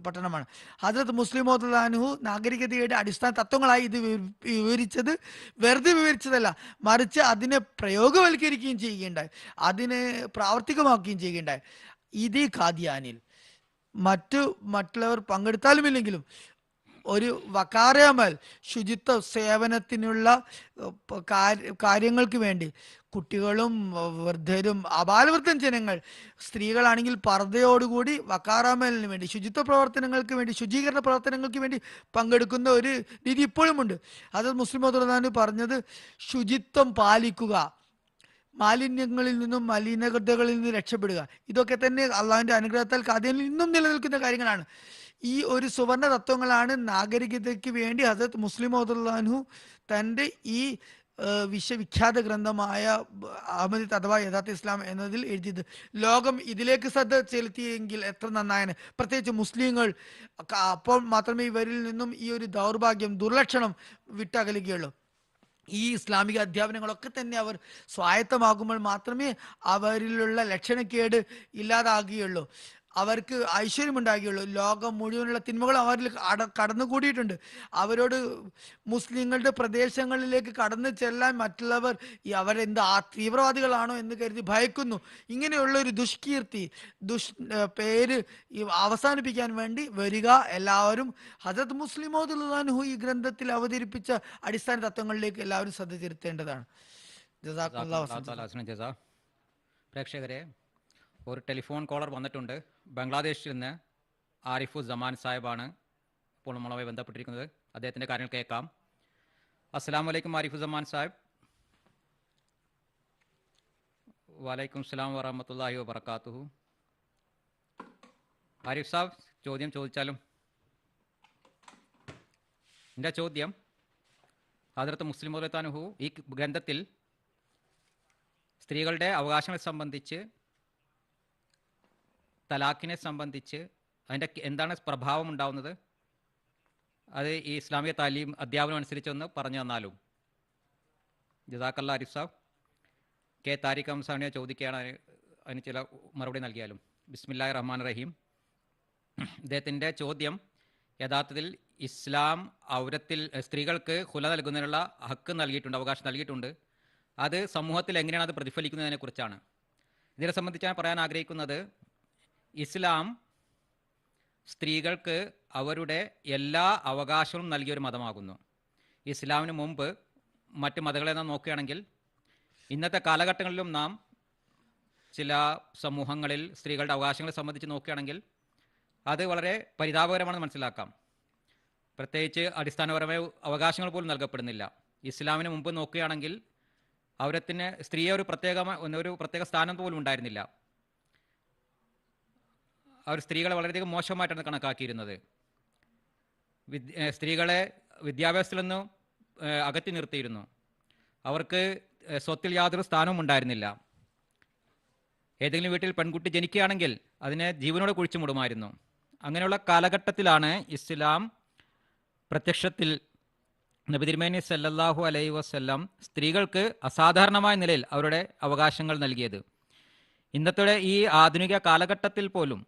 പട്ടണമാണ്. ഹസ്രത്ത് മുസ്ലിം മൗദുല്ലാൻഹു നാഗരികതയുടെ അടിസ്ഥാന തത്വങ്ങളായി ഇത് വിവരിച്ചത് വെറുതെ വിവരിച്ചതല്ല, മറിച്ച് അതിനെ പ്രയോഗവൽക്കരിക്കുകയും ചെയ്യുകയുണ്ടായി, അതിനെ പ്രാവർത്തികമാക്കുകയും ചെയ്യുകയുണ്ടായി. ഇത് ഖാദിയാനിൽ മറ്റുള്ളവർ പങ്കെടുത്താലും ഇല്ലെങ്കിലും ഒരു വക്കാറയമൽ ശുചിത്വ സേവനത്തിനുള്ള കാര്യങ്ങൾക്ക് വേണ്ടി കുട്ടികളും വൃദ്ധരും അബാലവൃദ്ധം ജനങ്ങൾ, സ്ത്രീകളാണെങ്കിൽ പർദ്ദയോടുകൂടി വക്കാറമലിന് വേണ്ടി, ശുചിത്വ പ്രവർത്തനങ്ങൾക്ക് വേണ്ടി, ശുചീകരണ പ്രവർത്തനങ്ങൾക്ക് വേണ്ടി പങ്കെടുക്കുന്ന ഒരു രീതി ഇപ്പോഴുമുണ്ട്. അത് മുസ്ലിം മൗദൂദ് പറഞ്ഞത് ശുചിത്വം പാലിക്കുക, മാലിന്യങ്ങളിൽ നിന്നും മലിനഗതകളിൽ നിന്ന് രക്ഷപ്പെടുക, ഇതൊക്കെ തന്നെ അള്ളാഹുവിന്റെ അനുഗ്രഹത്താൽ ഖാദിയാനിൽ ഇന്നും നിലനിൽക്കുന്ന കാര്യങ്ങളാണ്. ഈ ഒരു സുവർണ തത്വങ്ങളാണ് നാഗരികതയ്ക്ക് വേണ്ടി ഹസ്രത്ത് മുസ്ലിം മൗദൂദ് തൻ്റെ ഈ വിശ്വവിഖ്യാത ഗ്രന്ഥമായ അഹമ്മദ് അഥവാ യഥാർത്ഥ ഇസ്ലാം എന്നതിൽ എഴുതിയത്. ലോകം ഇതിലേക്ക് ശ്രദ്ധ ചെലുത്തിയെങ്കിൽ എത്ര നന്നായന്, പ്രത്യേകിച്ച് മുസ്ലിങ്ങൾ. അപ്പോൾ മാത്രമേ ഇവരിൽ നിന്നും ഈ ഒരു ദൗർഭാഗ്യം, ദുർലക്ഷണം വിട്ടകലുകയുള്ളൂ. ഈ ഇസ്ലാമിക അധ്യാപനങ്ങളൊക്കെ തന്നെ അവർ സ്വായത്തമാകുമ്പോൾ മാത്രമേ അവരിലുള്ള ലക്ഷണക്കേട് ഇല്ലാതാകുകയുള്ളൂ, അവർക്ക് ഐശ്വര്യമുണ്ടാകുകയുള്ളൂ. ലോകം മുഴുവനുള്ള തിന്മകൾ അവരിൽ കടന്നുകൂടിയിട്ടുണ്ട്. അവരോട് മുസ്ലിങ്ങളുടെ പ്രദേശങ്ങളിലേക്ക് കടന്നു ചെല്ലാൻ മറ്റുള്ളവർ അവരെന്ത് തീവ്രവാദികളാണോ എന്ന് കരുതി ഭയക്കുന്നു. ഇങ്ങനെയുള്ള ഒരു ദുഷ്കീർത്തി, പേര് അവസാനിപ്പിക്കാൻ വേണ്ടി വരിക. എല്ലാവരും ഹസ്രത്ത് മുസ്ലിം മൗദൂദ് ഈ ഗ്രന്ഥത്തിൽ അവതരിപ്പിച്ച അടിസ്ഥാന തത്വങ്ങളിലേക്ക് എല്ലാവരും ശ്രദ്ധ ചെലുത്തേണ്ടതാണ്. പ്രേക്ഷകരെ, ഒരു ടെലിഫോൺ കോളർ വന്നിട്ടുണ്ട്. ബംഗ്ലാദേശിൽ നിന്ന് ആരിഫു സമാൻ സാഹിബാണ് ഇപ്പോൾ നമ്മളുമായി ബന്ധപ്പെട്ടിരിക്കുന്നത്. അദ്ദേഹത്തിൻ്റെ കാര്യങ്ങൾ കേൾക്കാം. അസ്സലാമു അലൈക്കും ആരിഫു സമാൻ സാഹിബ്. വലൈക്കും സ്ലാം വറഹ്മത്തുള്ളാഹി വബറകാതുഹു. ആരിഫ് സാഹിബ്, ചോദ്യം ചോദിച്ചാലും. എൻ്റെ ചോദ്യം, ഹദ്റത്ത് മുസ്ലിം മൗദൂദ് ഈ ഗ്രന്ഥത്തിൽ സ്ത്രീകളുടെ അവകാശങ്ങളെ സംബന്ധിച്ച്, തലാഖിനെ സംബന്ധിച്ച് അതിൻ്റെ എന്താണ് പ്രഭാവം ഉണ്ടാവുന്നത്, അത് ഈ ഇസ്ലാമിക താലീം അധ്യാപനം അനുസരിച്ചൊന്ന് പറഞ്ഞു തന്നാലും. ജസാക്കല്ലാ ആരിഫ് സാബ്. കെ താരിഖ് ഹംസാണിയെ ചോദിക്കുകയാണ്, അതിന് ചില മറുപടി നൽകിയാലും. ബിസ്മില്ലാഹിർ റഹ്മാനിർ റഹീം. ഇദ്ദേഹത്തിൻ്റെ ചോദ്യം, യഥാർത്ഥത്തിൽ ഇസ്ലാം സ്ത്രീകൾക്ക് ഖുല നൽകുന്നതിനുള്ള ഹക്ക് നൽകിയിട്ടുണ്ട്, അവകാശം നൽകിയിട്ടുണ്ട്. അത് സമൂഹത്തിൽ എങ്ങനെയാണ് അത് പ്രതിഫലിക്കുന്നതിനെ കുറിച്ചാണ്. ഇതിനെ സംബന്ധിച്ച് ഞാൻ പറയാൻ ആഗ്രഹിക്കുന്നത്, ഇസ്ലാം സ്ത്രീകൾക്ക് അവരുടെ എല്ലാ അവകാശവും നൽകിയൊരു മതമാകുന്നു. ഇസ്ലാമിന് മുമ്പ് മറ്റ് മതങ്ങളെ നാം നോക്കുകയാണെങ്കിൽ, ഇന്നത്തെ കാലഘട്ടങ്ങളിലും നാം ചില സമൂഹങ്ങളിൽ സ്ത്രീകളുടെ അവകാശങ്ങളെ സംബന്ധിച്ച് നോക്കുകയാണെങ്കിൽ അത് വളരെ പരിതാപകരമാണെന്ന് മനസ്സിലാക്കാം. പ്രത്യേകിച്ച് അടിസ്ഥാനപരമായ അവകാശങ്ങൾ പോലും നൽകപ്പെടുന്നില്ല. ഇസ്ലാമിന് മുമ്പ് നോക്കുകയാണെങ്കിൽ അവരത്തിന് സ്ത്രീയെ ഒരു പ്രത്യേക സ്ഥാനം പോലും ഉണ്ടായിരുന്നില്ല. അവർ സ്ത്രീകളെ വളരെയധികം മോശമായിട്ടാണ് കണക്കാക്കിയിരുന്നത്. സ്ത്രീകളെ വിദ്യാഭ്യാസത്തിൽ നിന്ന് അകറ്റി നിർത്തിയിരുന്നു. അവർക്ക് സ്വത്തിൽ യാതൊരു സ്ഥാനവും ഉണ്ടായിരുന്നില്ല. ഏതെങ്കിലും വീട്ടിൽ പെൺകുട്ടി ജനിക്കുകയാണെങ്കിൽ അതിനെ ജീവനോടെ കുഴിച്ചു മൂടുമായിരുന്നു. അങ്ങനെയുള്ള കാലഘട്ടത്തിലാണ് ഇസ്ലാം പ്രത്യക്ഷത്തിൽ നബി തിരുമേനി സല്ലല്ലാഹു അലൈഹി വസല്ലം സ്ത്രീകൾക്ക് അസാധാരണമായ നിലയിൽ അവരുടെ അവകാശങ്ങൾ നൽകിയത്. ഇന്നത്തെ ഈ ആധുനിക കാലഘട്ടത്തിൽ പോലും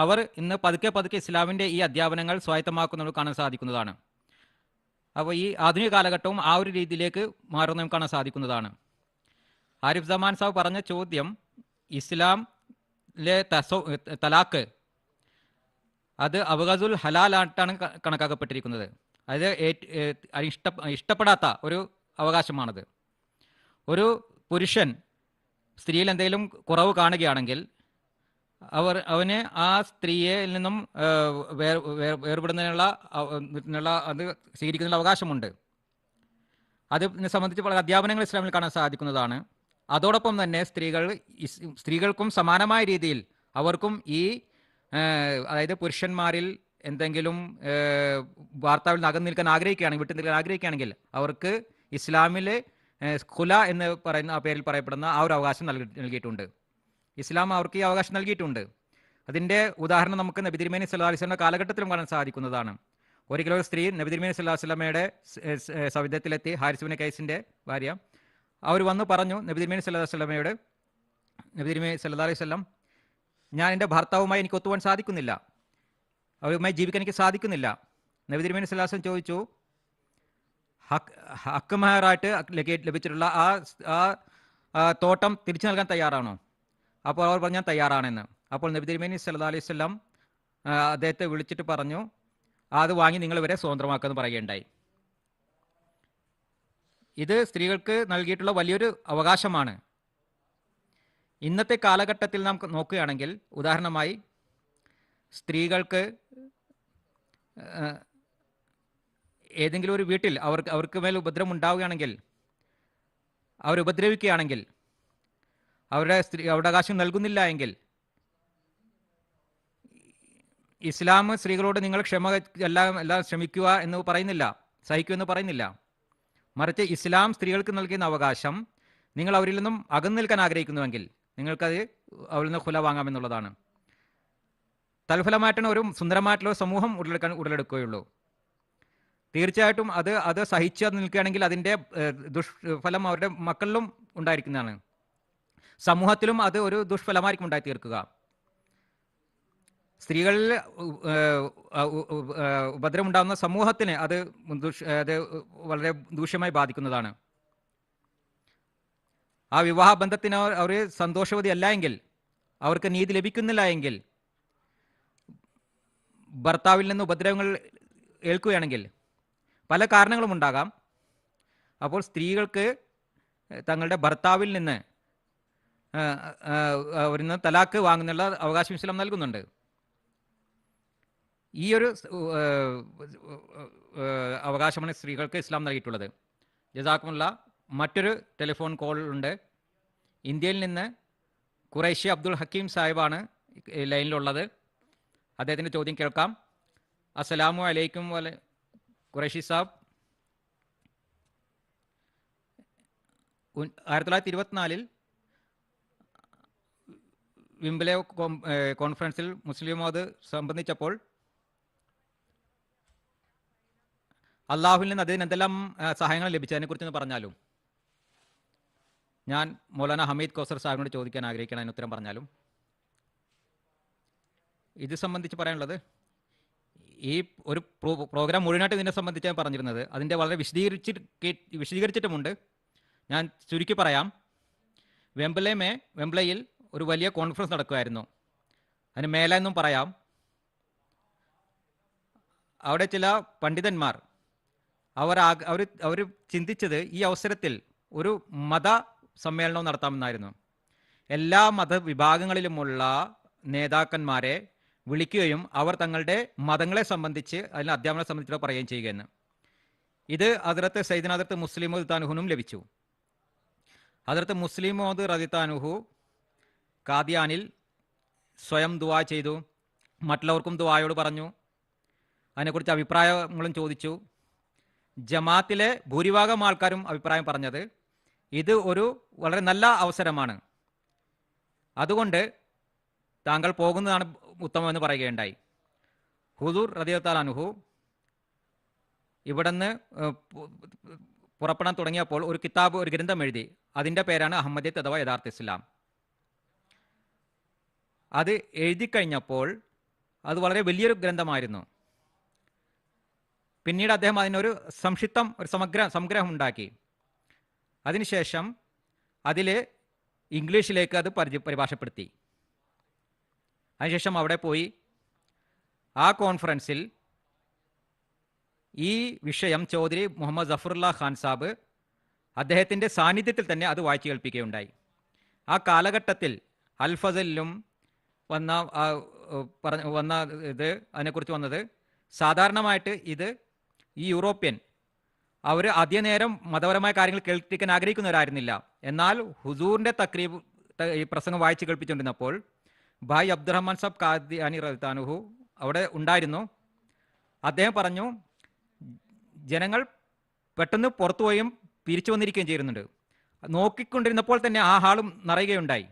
അവർ ഇന്ന് പതുക്കെ ഇസ്ലാമിൻ്റെ ഈ അധ്യാപനങ്ങൾ സ്വായത്തമാക്കുന്നത് കാണാൻ സാധിക്കുന്നതാണ്. അപ്പോൾ ഈ ആധുനിക കാലഘട്ടവും ആ ഒരു രീതിയിലേക്ക് മാറുന്നതും കാണാൻ സാധിക്കുന്നതാണ്. ആരിഫ് സമാൻ സാബ് പറഞ്ഞ ചോദ്യം, ഇസ്ലാമിലെ തലാഖ് അത് അവഗസുൽ ഹലാലായിട്ടാണ് കണക്കാക്കപ്പെട്ടിരിക്കുന്നത്. അത് ഇഷ്ടപ്പെടാത്ത ഒരു അവകാശമാണത്. ഒരു പുരുഷൻ സ്ത്രീയിൽ എന്തെങ്കിലും കുറവ് കാണുകയാണെങ്കിൽ അവന് ആ സ്ത്രീയിൽ നിന്നും വേർപെടുന്നതിനുള്ള അത് സ്വീകരിക്കുന്നതിനുള്ള അവകാശമുണ്ട്. അതിനെ സംബന്ധിച്ച് പല അധ്യാപനങ്ങൾ ഇസ്ലാമിൽ കാണാൻ സാധിക്കുന്നതാണ്. അതോടൊപ്പം തന്നെ സ്ത്രീകൾക്കും സമാനമായ രീതിയിൽ അവർക്കും ഈ അതായത് പുരുഷന്മാരിൽ എന്തെങ്കിലും വാർത്താവിൽ അകന്നു നിൽക്കാൻ ആഗ്രഹിക്കുകയാണെങ്കിൽ, വിട്ടു നിൽക്കാൻ ആഗ്രഹിക്കുകയാണെങ്കിൽ അവർക്ക് ഇസ്ലാമിൽ ഖുല എന്ന് പറയുന്ന ആ പേരിൽ പറയപ്പെടുന്ന ആ ഒരു അവകാശം നൽകിയിട്ടുണ്ട്. ഇസ്ലാം അവർക്ക് ഈ അവകാശം നൽകിയിട്ടുണ്ട്. അതിൻ്റെ ഉദാഹരണം നമുക്ക് നബി തിരുമേനി സല്ലല്ലാഹു അലൈഹി വസല്ലമയുടെ കാലഘട്ടത്തിലും കാണാൻ സാധിക്കുന്നതാണ്. ഒരിക്കലും ഒരു സ്ത്രീ നബി തിരുമേനി സല്ലല്ലാഹു അലൈഹി വസല്ലമയുടെ സവിധത്തിലെത്തി, ഹാരിസ് ബിൻ ഖൈസിൻ്റെ ഭാര്യ, അവർ വന്ന് പറഞ്ഞു നബി തിരുമേനി സല്ലല്ലാഹു അലൈഹി വസല്ലമയോട്, നബി തിരുമേനി സല്ലല്ലാഹു അലൈഹി വസല്ലം, ഞാൻ എൻ്റെ ഭർത്താവുമായി എനിക്ക് ഒത്തുപോകാൻ സാധിക്കുന്നില്ല, അവരുമായി ജീവിക്കാൻ എനിക്ക് സാധിക്കുന്നില്ല. നബി തിരുമേനി സല്ലല്ലാഹു അലൈഹി വസല്ലം ചോദിച്ചു, ഹക്ക് മഹറായിട്ട് ലഭിച്ചിട്ടുള്ള ആ തോട്ടം തിരിച്ചു നൽകാൻ തയ്യാറാണോ? അപ്പോൾ അവർ പറഞ്ഞു ഞാൻ തയ്യാറാണെന്ന്. അപ്പോൾ നബി തിരുമേനി സല്ലല്ലാഹു അലൈഹി വസല്ലം അദ്ദേഹത്തെ വിളിച്ചിട്ട് പറഞ്ഞു, അത് വാങ്ങി നിങ്ങൾ ഇവരെ സ്വതന്ത്രമാക്കുമെന്ന് പറയുകയുണ്ടായി. ഇത് സ്ത്രീകൾക്ക് നൽകിയിട്ടുള്ള വലിയൊരു അവകാശമാണ്. ഇന്നത്തെ കാലഘട്ടത്തിൽ നാം നോക്കുകയാണെങ്കിൽ, ഉദാഹരണമായി സ്ത്രീകൾക്ക് ഏതെങ്കിലും ഒരു വീട്ടിൽ അവർക്ക് മേൽ ഉപദ്രവം ഉണ്ടാവുകയാണെങ്കിൽ, അവരുപദ്രവിക്കുകയാണെങ്കിൽ, അവരുടെ അവകാശം നൽകുന്നില്ല എങ്കിൽ, ഇസ്ലാം സ്ത്രീകളോട് നിങ്ങൾ എല്ലാം ക്ഷമിക്കുക എന്ന് പറയുന്നില്ല, സഹിക്കുക എന്ന് പറയുന്നില്ല. മറിച്ച് ഇസ്ലാം സ്ത്രീകൾക്ക് നൽകുന്ന അവകാശം, നിങ്ങൾ അവരിൽ നിന്നും അകന്നു നിൽക്കാൻ ആഗ്രഹിക്കുന്നുവെങ്കിൽ നിങ്ങൾക്കത് അവരിൽ നിന്ന് ഖുല വാങ്ങാമെന്നുള്ളതാണ്. തൽഫലമായിട്ടാണ് ഒരു സുന്ദരമായിട്ടുള്ള സമൂഹം ഉടലെടുക്കുകയുള്ളൂ. തീർച്ചയായിട്ടും അത് സഹിച്ച് നിൽക്കുകയാണെങ്കിൽ അതിൻ്റെ ദുഷ്ഫലം അവരുടെ മക്കളിലും ഉണ്ടായിരിക്കുന്നതാണ്. സമൂഹത്തിലും അത് ഒരു ദുഷ്ഫലമായിരിക്കും ഉണ്ടായി തീർക്കുക. സ്ത്രീകളിൽ ഉപദ്രവം ഉണ്ടാകുന്ന സമൂഹത്തിന് അത് വളരെ ദൂഷ്യമായി ബാധിക്കുന്നതാണ്. ആ വിവാഹ ബന്ധത്തിന് അവർ സന്തോഷവതി അല്ല എങ്കിൽ, അവർക്ക് നീതി ലഭിക്കുന്നില്ല എങ്കിൽ, ഭർത്താവിൽ നിന്ന് ഉപദ്രവങ്ങൾ ഏൽക്കുകയാണെങ്കിൽ, പല കാരണങ്ങളും ഉണ്ടാകാം. അപ്പോൾ സ്ത്രീകൾക്ക് തങ്ങളുടെ ഭർത്താവിൽ നിന്ന് അവരിൽ നിന്ന് തലാക്ക് വാങ്ങുന്നുള്ള അവകാശം ഇസ്ലാം നൽകുന്നുണ്ട്. ഈ ഒരു അവകാശമാണ് സ്ത്രീകൾക്ക് ഇസ്ലാം നൽകിയിട്ടുള്ളത്. ജസാക്കുമുള്ള. മറ്റൊരു ടെലിഫോൺ കോൾ ഉണ്ട്. ഇന്ത്യയിൽ നിന്ന് ഖുറൈശി അബ്ദുൽ ഹക്കീം സാഹിബാണ് ലൈനിലുള്ളത്. അദ്ദേഹത്തിൻ്റെ ചോദ്യം കേൾക്കാം. അസ്സലാമു അലൈക്കും ഖുറൈശി സാബ്. 1924 വിംബലെ കോൺഫറൻസിൽ മുസ്ലിം മൗദ് സംബന്ധിച്ചപ്പോൾ അള്ളാഹുവിൽ നിന്ന് അതിന് എന്തെല്ലാം സഹായങ്ങൾ ലഭിച്ചതിനെക്കുറിച്ചൊന്ന് പറഞ്ഞാലും. ഞാൻ മൗലാന ഹമീദ് കൗസർ സാഹിബിനോട് ചോദിക്കാൻ ആഗ്രഹിക്കണം, അതിന് ഉത്തരം പറഞ്ഞാലും. ഇത് സംബന്ധിച്ച് പറയാനുള്ളത്, ഈ ഒരു പ്രോഗ്രാം മുഴുവനായിട്ട് ഇതിനെ സംബന്ധിച്ചാണ് പറഞ്ഞിരുന്നത്. അതിൻ്റെ വളരെ വിശദീകരിച്ചിട്ടുമുണ്ട്. ഞാൻ ചുരുക്കി പറയാം. വെംബ്ലയിൽ ഒരു വലിയ കോൺഫറൻസ് നടക്കുമായിരുന്നു. അതിന് മേലെ എന്നും പറയാം. അവിടെ ചില പണ്ഡിതന്മാർ അവർ ചിന്തിച്ചത് ഈ അവസരത്തിൽ ഒരു മത സമ്മേളനം നടത്താമെന്നായിരുന്നു. എല്ലാ മതവിഭാഗങ്ങളിലുമുള്ള നേതാക്കന്മാരെ വിളിക്കുകയും അവർ തങ്ങളുടെ മതങ്ങളെ സംബന്ധിച്ച് അതിന് അധ്യാപനം സംബന്ധിച്ച് പറയുകയും ചെയ്യുകയെന്ന്. ഇത് ഹദ്റത്ത് സയ്യിദ്ന ഹദ്റത്ത് മുസ്ലിം മൗദ് താനുഹുനും ലഭിച്ചു. ഹദ്റത്ത് മുസ്ലിം മൗദ് റളിയല്ലാഹു കാദിയാനിൽ സ്വയം ദുആ ചെയ്തു, മറ്റുള്ളവർക്കും ദുആയോട് പറഞ്ഞു, അതിനെക്കുറിച്ച് അഭിപ്രായങ്ങളും ചോദിച്ചു. ജമാഅത്തിലെ ഭൂരിഭാഗം ആൾക്കാരും അഭിപ്രായം പറഞ്ഞത് ഇത് ഒരു വളരെ നല്ല അവസരമാണ്, അതുകൊണ്ട് താങ്കൾ പോകുന്നതാണ് ഉത്തമമെന്ന് പറയുകയുണ്ടായി. ഹുദൂർ റളിയല്ലാഹു അൻഹു ഇവിടുന്ന് പുറപ്പെടാൻ തുടങ്ങിയപ്പോൾ ഒരു ഗ്രന്ഥം എഴുതി. അതിൻ്റെ പേരാണ് അഹമ്മദിയത്ത് അഥവാ യഥാർത്ഥ ഇസ്ലാം. അത് എഴുതി കഴിഞ്ഞപ്പോൾ അത് വളരെ വലിയൊരു ഗ്രന്ഥമായിരുന്നു. പിന്നീട് അദ്ദേഹം അതിനൊരു സംഗ്രഹം ഉണ്ടാക്കി. അതിനുശേഷം അതിൽ ഇംഗ്ലീഷിലേക്ക് അത് പരിഭാഷപ്പെടുത്തി. അതിനുശേഷം അവിടെ പോയി ആ കോൺഫറൻസിൽ ഈ വിഷയം ചൗധരി മുഹമ്മദ് ജഫറുല്ലാ ഖാൻ സാബ് അദ്ദേഹത്തിൻ്റെ സാന്നിധ്യത്തിൽ തന്നെ അത് വായിച്ചു കേൾപ്പിക്കുകയുണ്ടായി. ആ കാലഘട്ടത്തിൽ അൽ ഫസലിലും വന്ന വന്ന ഇത് അതിനെക്കുറിച്ച് വന്നത് സാധാരണമായിട്ട് ഇത് ഈ യൂറോപ്യൻ അവർ അധികനേരം മതപരമായ കാര്യങ്ങൾ കേൾപ്പിക്കാൻ ആഗ്രഹിക്കുന്നവരായിരുന്നില്ല. എന്നാൽ ഹുസൂറിൻ്റെ തക്രീബ് ഈ പ്രസംഗം വായിച്ച് കേൾപ്പിച്ചുകൊണ്ടിരുന്നപ്പോൾ ഭായ് അബ്ദുറഹ്മാൻ സാബ് ഖാദിയാനി റഹ്താനുഹു അവിടെ ഉണ്ടായിരുന്നു. അദ്ദേഹം പറഞ്ഞു, ജനങ്ങൾ പെട്ടെന്ന് പുറത്തു പോയും തിരിച്ചു വന്നിരിക്കുകയും ചെയ്യുന്നുണ്ട്. നോക്കിക്കൊണ്ടിരുന്നപ്പോൾ തന്നെ ആ ഹാളും നിറയുകയുണ്ടായി.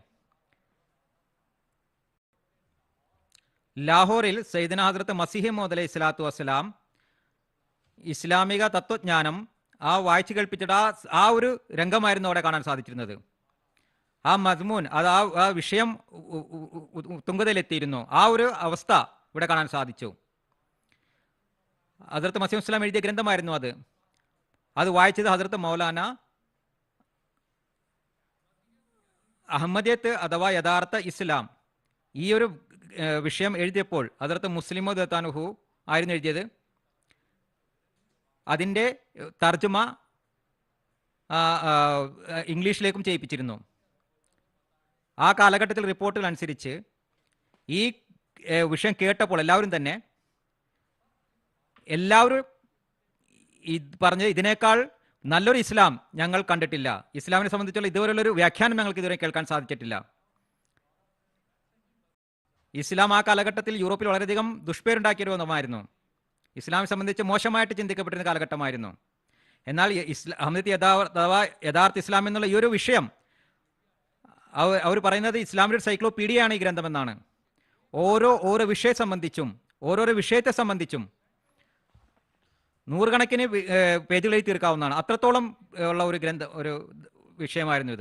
ലാഹോറിൽ സയ്യിദന ഹസ്രത്ത് മസീഹ് മൗഊദ് അലൈഹി സ്വലാത്തു വസ്സലാം ഇസ്ലാമിക തത്വജ്ഞാനം ആ വായിച്ചു കേൾപ്പിച്ചിട്ട് ആ ഒരു രംഗമായിരുന്നു അവിടെ കാണാൻ സാധിച്ചിരുന്നത്. ആ മദ്മൂൻ അത് ആ വിഷയം തുങ്കതയിലെത്തിയിരുന്നു. ആ ഒരു അവസ്ഥ ഇവിടെ കാണാൻ സാധിച്ചു. ഹസ്രത്ത് മസീഹ് ഇസ്ലാം എഴുതിയ ഗ്രന്ഥമായിരുന്നു അത് വായിച്ചത് ഹസ്രത്ത് മൗലാന അഹമ്മദിയത്ത് അഥവാ യഥാർത്ഥ ഇസ്ലാം ഈ ഒരു വിഷയം എഴുതിയപ്പോൾ ഹസ്രത്ത് മുസ്ലിമോ ദത്താനുഹു ആയിരുന്നു എഴുതിയത്. അതിൻ്റെ തർജ്ജമ ഇംഗ്ലീഷിലേക്കും ചെയ്യിപ്പിച്ചിരുന്നു. ആ കാലഘട്ടത്തിൽ റിപ്പോർട്ടുകൾ അനുസരിച്ച് ഈ വിഷയം കേട്ടപ്പോൾ എല്ലാവരും പറഞ്ഞ് ഇതിനേക്കാൾ നല്ലൊരു ഇസ്ലാം ഞങ്ങൾ കണ്ടിട്ടില്ല. ഇസ്ലാമിനെ സംബന്ധിച്ചുള്ള ഇതുവരെയുള്ളൊരു വ്യാഖ്യാനം ഞങ്ങൾക്ക് ഇതുവരെ കേൾക്കാൻ സാധിച്ചിട്ടില്ല. ഇസ്ലാം ആ കാലഘട്ടത്തിൽ യൂറോപ്പിൽ വളരെയധികം ദുഷ്പേരുണ്ടാക്കിയൊരു ഒന്നുമായിരുന്നു. ഇസ്ലാമിനെ സംബന്ധിച്ച് മോശമായിട്ട് ചിന്തിക്കപ്പെട്ടിരുന്ന കാലഘട്ടമായിരുന്നു. എന്നാൽ അഹമ്മദി യഥാർത്ഥ ഇസ്ലാം എന്നുള്ള ഈ ഒരു വിഷയം അവർ പറയുന്നത് ഇസ്ലാമിൻ്റെ ഒരു സൈക്ലോപീഡിയയാണ് ഈ ഗ്രന്ഥമെന്നാണ്. ഓരോ ഓരോരോ വിഷയത്തെ സംബന്ധിച്ചും നൂറുകണക്കിന് പേജുകൾ എഴുതി തീർക്കാവുന്നതാണ്. അത്രത്തോളം ഉള്ള ഒരു വിഷയമായിരുന്നു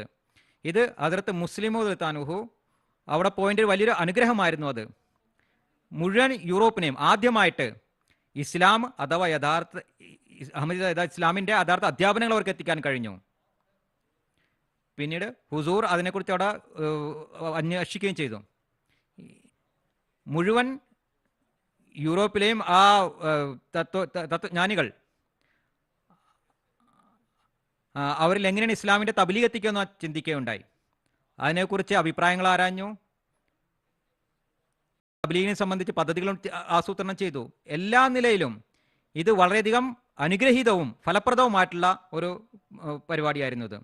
ഇത് ഹദ്റത്ത് മുസ്ലിമോ താനുഹു അവിടെ പോയിന്റ് വലിയൊരു അനുഗ്രഹമായിരുന്നു. അത് മുഴുവൻ യൂറോപ്പിനെയും ആദ്യമായിട്ട് ഇസ്ലാം അഥവാ ഇസ്ലാമിൻ്റെ യഥാർത്ഥ അധ്യാപനങ്ങൾ അവർക്ക് എത്തിക്കാൻ കഴിഞ്ഞു. പിന്നീട് ഹുസൂർ അതിനെക്കുറിച്ച് അവിടെ അന്വേഷിക്കുകയും ചെയ്തു. മുഴുവൻ യൂറോപ്പിലെയും ആ തത്വജ്ഞാനികൾ അവരിൽ എങ്ങനെയാണ് ഇസ്ലാമിൻ്റെ തബ്ലീഗ് എത്തിക്കുമെന്ന് ചിന്തിക്കുകയുണ്ടായി. അതിനെക്കുറിച്ച് അഭിപ്രായങ്ങൾ ആരാഞ്ഞു. തബ്ലീഗിനെ സംബന്ധിച്ച് പദ്ധതികളും ആസൂത്രണം ചെയ്തു. എല്ലാ നിലയിലും ഇത് വളരെയധികം അനുഗ്രഹീതവും ഫലപ്രദവുമായിട്ടുള്ള ഒരു പരിപാടിയായിരുന്നു ഇത്.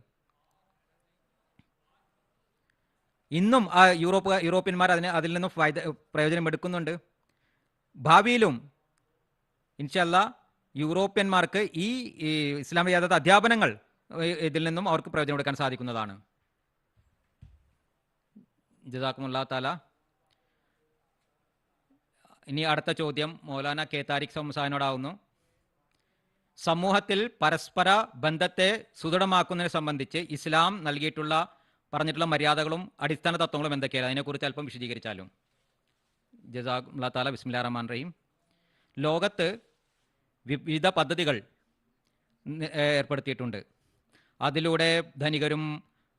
ഇന്നും ആ യൂറോപ്യന്മാർ അതിൽ നിന്നും പ്രയോജനം എടുക്കുന്നുണ്ട്. ഭാവിയിലും ഇൻഷാ അല്ലാഹ് യൂറോപ്യന്മാർക്ക് ഈ ഇസ്ലാമിക യഥാർത്ഥ അധ്യാപനങ്ങൾ ഇതിൽ നിന്നും അവർക്ക് പ്രയോജനം എടുക്കാൻ സാധിക്കുന്നതാണ്. ജസാക്കുമുല്ലാഹ് തആല. ഇനി അടുത്ത ചോദ്യം മൗലാന കെ താരിഖ് സാഹിബിനോടാവുന്നു. സമൂഹത്തിൽ പരസ്പര ബന്ധത്തെ സുദൃഢമാക്കുന്നതിനെ സംബന്ധിച്ച് ഇസ്ലാം പറഞ്ഞിട്ടുള്ള മര്യാദകളും അടിസ്ഥാന തത്വങ്ങളും എന്തൊക്കെയാണ്? അതിനെക്കുറിച്ച് അല്പം വിശദീകരിച്ചാലും. ജസാക്കുമുല്ലാഹ് തആല. ബിസ്മില്ലാഹിർ റഹ്മാനിർ റഹീം. ലോകത്ത് വിവിധ പദ്ധതികൾ ഏർപ്പെടുത്തിയിട്ടുണ്ട്. അതിലൂടെ ധനികരും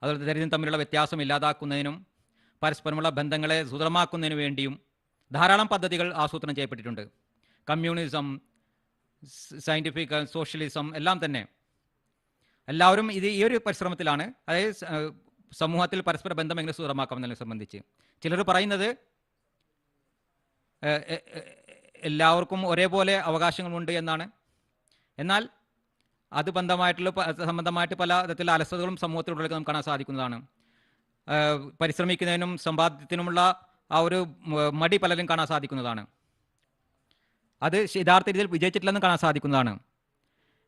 അതുപോലെ ദരിദ്രരും തമ്മിലുള്ള വ്യത്യാസം ഇല്ലാതാക്കുന്നതിനും പരസ്പരമുള്ള ബന്ധങ്ങളെ സുദൃഢമാക്കുന്നതിനു വേണ്ടിയും ധാരാളം പദ്ധതികൾ ആസൂത്രണം ചെയ്യപ്പെട്ടിട്ടുണ്ട്. കമ്മ്യൂണിസം, സയൻറ്റിഫിക്, സോഷ്യലിസം എല്ലാം തന്നെ എല്ലാവരും ഈ ഒരു പരിശ്രമത്തിലാണ്. അതായത് സമൂഹത്തിൽ പരസ്പര ബന്ധം എങ്ങനെ സുദൃഢമാക്കാമെന്നതിനെ സംബന്ധിച്ച് ചിലർ പറയുന്നത് എല്ലാവർക്കും ഒരേപോലെ അവകാശങ്ങളുണ്ട് എന്നാണ്. എന്നാൽ അത് സംബന്ധമായിട്ട് പല തരത്തിലുള്ള അലസതകളും സമൂഹത്തിലുള്ള നമുക്ക് കാണാൻ സാധിക്കുന്നതാണ്. പരിശ്രമിക്കുന്നതിനും സമ്പാദ്യത്തിനുമുള്ള ആ ഒരു മടി പലരും കാണാൻ സാധിക്കുന്നതാണ്. അത് യഥാർത്ഥ രീതിയിൽ വിജയിച്ചിട്ടില്ലെന്ന് കാണാൻ സാധിക്കുന്നതാണ്.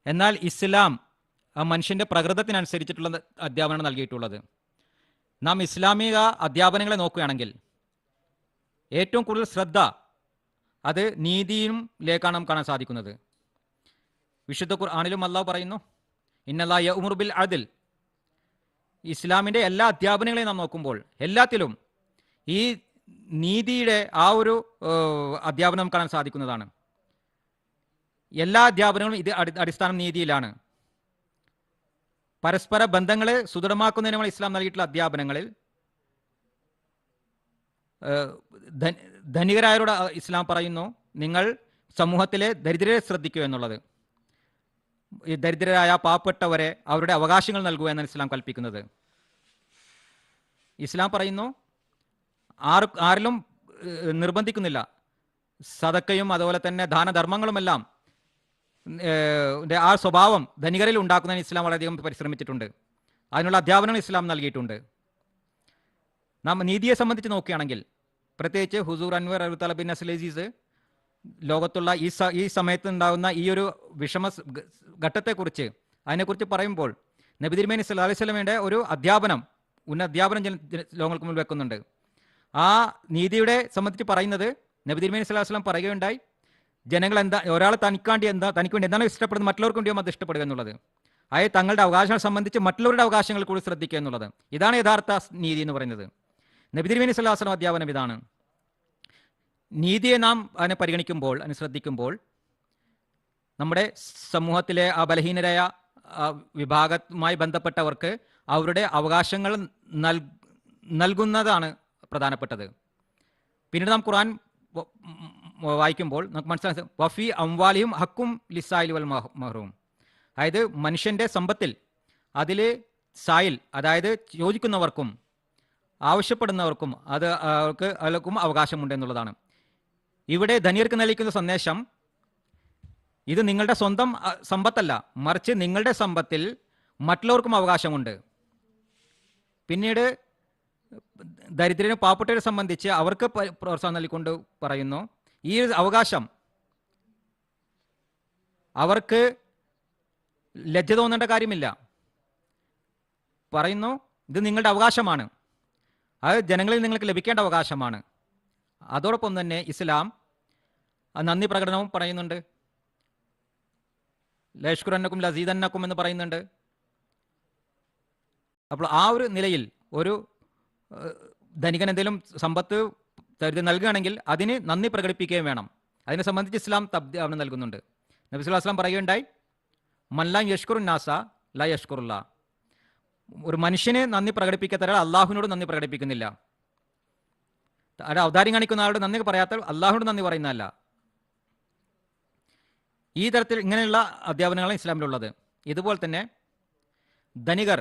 എന്നാൽ ഇസ്ലാം ആ മനുഷ്യൻ്റെ പ്രകൃതത്തിനനുസരിച്ചിട്ടുള്ള അധ്യാപനം നൽകിയിട്ടുള്ളത്. നാം ഇസ്ലാമിക അധ്യാപനങ്ങളെ നോക്കുകയാണെങ്കിൽ ഏറ്റവും കൂടുതൽ ശ്രദ്ധ അത് നീതിയിലേക്കാണ് നാം കാണാൻ സാധിക്കുന്നത്. വിശുദ്ധ ഖുർആനിലും അല്ലാഹു പറയുന്നു, ഇന്നല്ലാഹ യഅ്മുറു ബിൽ അദ്ൽ. ഇസ്ലാമിൻ്റെ എല്ലാ അധ്യാപനങ്ങളെയും നാം നോക്കുമ്പോൾ എല്ലാത്തിലും ഈ നീതിയുടെ ആ ഒരു അധ്യാപനം നമുക്ക് കാണാൻ സാധിക്കുന്നതാണ്. എല്ലാ അധ്യാപനങ്ങളും ഇത് അടിസ്ഥാനം നീതിയിലാണ്. പരസ്പര ബന്ധങ്ങളെ സുദൃഢമാക്കുന്നതിനുള്ള ഇസ്ലാം നൽകിയിട്ടുള്ള അധ്യാപനങ്ങളിൽ ധനികരായവരോട് ഇസ്ലാം പറയുന്നു, നിങ്ങൾ സമൂഹത്തിലെ ദരിദ്രരെ ശ്രദ്ധിക്കുക എന്നുള്ളത്. ഈ ദരിദ്രരായ പാവപ്പെട്ടവരെ അവരുടെ അവകാശങ്ങൾ നൽകുക എന്നാണ് ഇസ്ലാം കൽപ്പിക്കുന്നത്. ഇസ്ലാം പറയുന്നു ആരിലും നിർബന്ധിക്കുന്നില്ല. സദക്കയും അതുപോലെ തന്നെ ദാനധർമ്മങ്ങളുമെല്ലാം ആ സ്വഭാവം ധനികരിൽ ഉണ്ടാക്കുന്നതിന് ഇസ്ലാം വളരെയധികം പരിശ്രമിച്ചിട്ടുണ്ട്. അതിനുള്ള അധ്യാപനങ്ങൾ ഇസ്ലാം നൽകിയിട്ടുണ്ട്. നാം നീതിയെ സംബന്ധിച്ച് നോക്കുകയാണെങ്കിൽ പ്രത്യേകിച്ച് ഹുസൂർ അൻവർ അബുത്തല ബിൻ അസ്ലീസ് ലോകത്തുള്ള ഈ സമയത്ത് ഉണ്ടാകുന്ന ഈ ഒരു വിഷമ ഘട്ടത്തെക്കുറിച്ച് അതിനെക്കുറിച്ച് പറയുമ്പോൾ നബി തിരുമേനി സല്ലല്ലാഹു അലൈഹി വസല്ലമയുടെ ഒരു അധ്യാപനം ലോകങ്ങൾക്ക് മുന്നിൽ വെക്കുന്നുണ്ട്. ആ നീതിയുടെ സംബന്ധിച്ച് പറയുന്നത് നബി തിരുമേനി സല്ലല്ലാഹു അലൈഹി വസല്ലം പറയുകയുണ്ടായി, ജനങ്ങൾ ഒരാൾ തനിക്ക് വേണ്ടി എന്താണ് ഇഷ്ടപ്പെടുന്നത് മറ്റുള്ളവർക്ക് വേണ്ടിയോ അത് ഇഷ്ടപ്പെടുക എന്നുള്ളത്. അതായത് തങ്ങളുടെ അവകാശങ്ങൾ സംബന്ധിച്ച് മറ്റുള്ളവരുടെ അവകാശങ്ങൾ കൂടി ശ്രദ്ധിക്കുക എന്നുള്ളത്. ഇതാണ് യഥാർത്ഥ നീതി എന്ന് പറയുന്നത്. നബി തിരുമേനി സല്ലല്ലാഹു അലൈഹി വസല്ലം അധ്യാപനം ഇതാണ്. നീതിയെ നാം അതിനെ പരിഗണിക്കുമ്പോൾ, അതിനെ ശ്രദ്ധിക്കുമ്പോൾ നമ്മുടെ സമൂഹത്തിലെ ആ ബലഹീനരായ വിഭാഗവുമായി ബന്ധപ്പെട്ടവർക്ക് അവരുടെ അവകാശങ്ങൾ നൽകുന്നതാണ് പ്രധാനപ്പെട്ടത്. പിന്നീട് നാം ഖുർആൻ വായിക്കുമ്പോൾ നമുക്ക് മനസ്സിലാകും, വഫി അംവാലിയും ഹക്കും ലിസായിൽ വൽ മഹ്റൂം. അതായത് മനുഷ്യൻ്റെ സമ്പത്തിൽ അതിൽ സായിൽ, അതായത് ചോദിക്കുന്നവർക്കും ആവശ്യപ്പെടുന്നവർക്കും അവർക്കും അവകാശമുണ്ട് എന്നുള്ളതാണ്. ഇവിടെ ധനികർക്ക് നൽകിക്കുന്ന സന്ദേശം ഇത് നിങ്ങളുടെ സ്വന്തം സമ്പത്തല്ല, മറിച്ച് നിങ്ങളുടെ സമ്പത്തിൽ മറ്റുള്ളവർക്കും അവകാശമുണ്ട്. പിന്നീട് ദരിദ്രന് പാവപ്പെട്ടവരെ സംബന്ധിച്ച് അവർക്ക് പ്രോത്സാഹനം നൽകിക്കൊണ്ട് പറയുന്നു, ഈ അവകാശം അവർക്ക് ലജ്ജ തോന്നേണ്ട കാര്യമില്ല. പറയുന്നു ഇത് നിങ്ങളുടെ അവകാശമാണ്, അത് ജനങ്ങളിൽ നിങ്ങൾക്ക് ലഭിക്കേണ്ട അവകാശമാണ്. അതോടൊപ്പം തന്നെ ഇസ്ലാം നന്ദി പ്രകടനവും പറയുന്നുണ്ട്. ലഷ്കുറന്നക്കും ലസീദന്നക്കും എന്ന് പറയുന്നുണ്ട്. അപ്പോൾ ആ ഒരു നിലയിൽ ഒരു ധനികൻ എന്തെങ്കിലും സമ്പത്ത് നൽകുകയാണെങ്കിൽ അതിന് നന്ദി പ്രകടിപ്പിക്കുകയും വേണം. അതിനെ സംബന്ധിച്ച് ഇസ്ലാം അവന് നൽകുന്നുണ്ട്. നബി സ്വല്ലല്ലാഹു അലൈഹി വസല്ലം പറയുകയുണ്ടായി, മല്ലാ യഷ്കുറു നാസ ലാ യഷ്കുറുല്ല. ഒരു മനുഷ്യന് നന്ദി പ്രകടിപ്പിക്കാത്ത ഒരാൾ അള്ളാഹുവിനോട് നന്ദി പ്രകടിപ്പിക്കുന്നില്ല. ഔദാര്യം കാണിക്കുന്ന ആളോട് നന്ദി പറയാത്ത അള്ളാഹുവിനോട് നന്ദി പറയുന്നതല്ല. ഈ തരത്തിൽ ഇങ്ങനെയുള്ള അധ്യാപനങ്ങളാണ് ഇസ്ലാമിലുള്ളത്. ഇതുപോലെ തന്നെ ധനികർ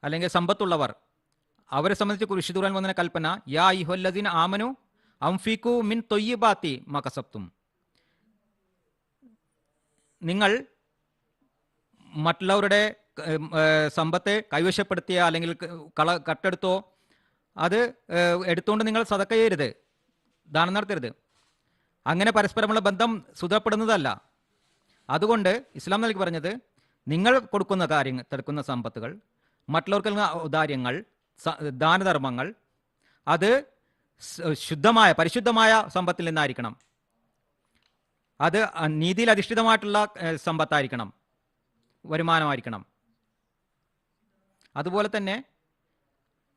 അല്ലെങ്കിൽ സമ്പത്തുള്ളവർ അവരെ സംബന്ധിച്ച് വിശുദ്ധ ഖുർആൻ വന്ന കൽപ്പന, യാ അയ്യുഹല്ലദീന ആമനു അൻഫിഖൂ മിൻ ത്വയ്യിബാത്തി മാ കസബ്തും. നിങ്ങൾ മറ്റുള്ളവരുടെ സമ്പത്ത് കൈവശപ്പെടുത്തിയ അല്ലെങ്കിൽ കട്ടെടുത്തോ അത് എടുത്തുകൊണ്ട് നിങ്ങൾ സദക്ക ചെയ്യരുത്, ദാനം നടത്തരുത്. അങ്ങനെ പരസ്പരമുള്ള ബന്ധം സുദൃഢപ്പെടുന്നതല്ല. അതുകൊണ്ട് ഇസ്ലാം നൽകി പറഞ്ഞത്, നിങ്ങൾ കൊടുക്കുന്ന സമ്പത്തുകൾ, മറ്റുള്ളവർക്ക് ഔദാര്യങ്ങൾ, ദാനധർമ്മങ്ങൾ അത് പരിശുദ്ധമായ സമ്പത്തിൽ നിന്നായിരിക്കണം. അത് നീതിയിൽ അധിഷ്ഠിതമായിട്ടുള്ള സമ്പത്തായിരിക്കണം, വരുമാനമായിരിക്കണം. അതുപോലെ തന്നെ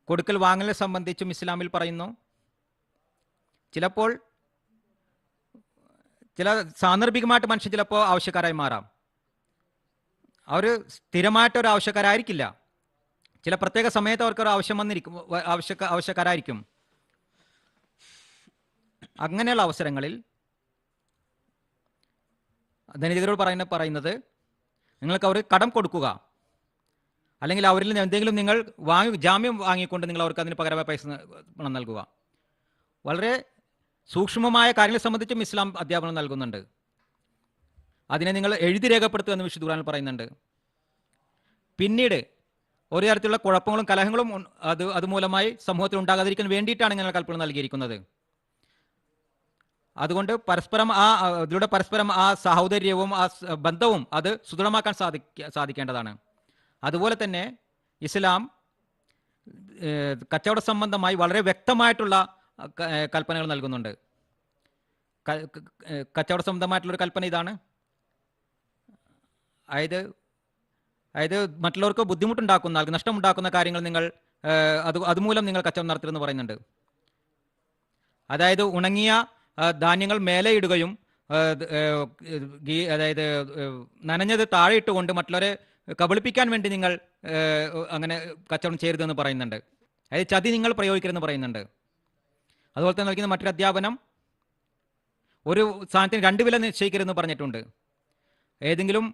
കൊടുക്കൽ വാങ്ങലിനെ സംബന്ധിച്ചും ഇസ്ലാമിൽ പറയുന്നു, ചിലപ്പോൾ ചില സാന്ദർഭികമായിട്ട് മനുഷ്യൻ ചിലപ്പോൾ ആവശ്യക്കാരായി മാറാം. അവർ സ്ഥിരമായിട്ടൊരു ആവശ്യക്കാരായിരിക്കില്ല. ചില പ്രത്യേക സമയത്ത് അവർക്കൊരു ആവശ്യക്കാരായിരിക്കും. അങ്ങനെയുള്ള അവസരങ്ങളിൽ ധനികരോട് പറയുന്നത് നിങ്ങൾക്ക് അവർ കടം കൊടുക്കുക, അല്ലെങ്കിൽ അവരിൽ എന്തെങ്കിലും നിങ്ങൾ ജാമ്യം വാങ്ങിക്കൊണ്ട് നിങ്ങൾ അവർക്ക് അതിന് പകരമായി പൈസ പണം നൽകുക. വളരെ സൂക്ഷ്മമായ കാര്യങ്ങളെ സംബന്ധിച്ചും ഇസ്ലാം അധ്യാപനം നൽകുന്നുണ്ട്. അതിനെ നിങ്ങൾ എഴുതി രേഖപ്പെടുത്തുക എന്ന് വിശുദ്ധ ഖുർആനിൽ പറയുന്നുണ്ട്. പിന്നീട് ഒരു തരത്തിലുള്ള കുഴപ്പങ്ങളും കലഹങ്ങളും അതുമൂലമായി സമൂഹത്തിൽ ഉണ്ടാകാതിരിക്കാൻ വേണ്ടിയിട്ടാണ് ഇങ്ങനെ കൽപ്പന നൽകിയിരിക്കുന്നത്. അതുകൊണ്ട് ഇതിലൂടെ പരസ്പരം ആ സഹോദര്യവും ആ ബന്ധവും അത് സുദൃഢമാക്കാൻ സാധിക്കേണ്ടതാണ്. അതുപോലെ തന്നെ ഇസ്ലാം കച്ചവട സംബന്ധമായി വളരെ വ്യക്തമായിട്ടുള്ള കൽപ്പനകൾ നൽകുന്നുണ്ട്. കച്ചവട സംബന്ധമായിട്ടുള്ളൊരു കൽപ്പന ഇതാണ്, അതായത് മറ്റുള്ളവർക്ക് ബുദ്ധിമുട്ടുണ്ടാക്കുന്ന, നഷ്ടമുണ്ടാക്കുന്ന കാര്യങ്ങൾ നിങ്ങൾ അതുമൂലം നിങ്ങൾ കച്ചവടം നടത്തരുതെന്ന് പറയുന്നുണ്ട്. അതായത് ഉണങ്ങിയ ധാന്യങ്ങൾ മേലെ ഇടുകയും അതായത് നനഞ്ഞത് താഴെ ഇട്ടുകൊണ്ട് മറ്റുള്ളവരെ കബളിപ്പിക്കാൻ വേണ്ടി നിങ്ങൾ അങ്ങനെ കച്ചവടം ചെയ്യരുതെന്ന് പറയുന്നുണ്ട്. അതായത് ചതി നിങ്ങൾ പ്രയോഗിക്കരുതെന്ന് പറയുന്നുണ്ട്. അതുപോലെ തന്നെ നൽകുന്ന മറ്റൊരു അധ്യാപനം, ഒരു സാധനത്തിന് 2 വില നിശ്ചയിക്കരുതെന്ന് പറഞ്ഞിട്ടുണ്ട്. ഏതെങ്കിലും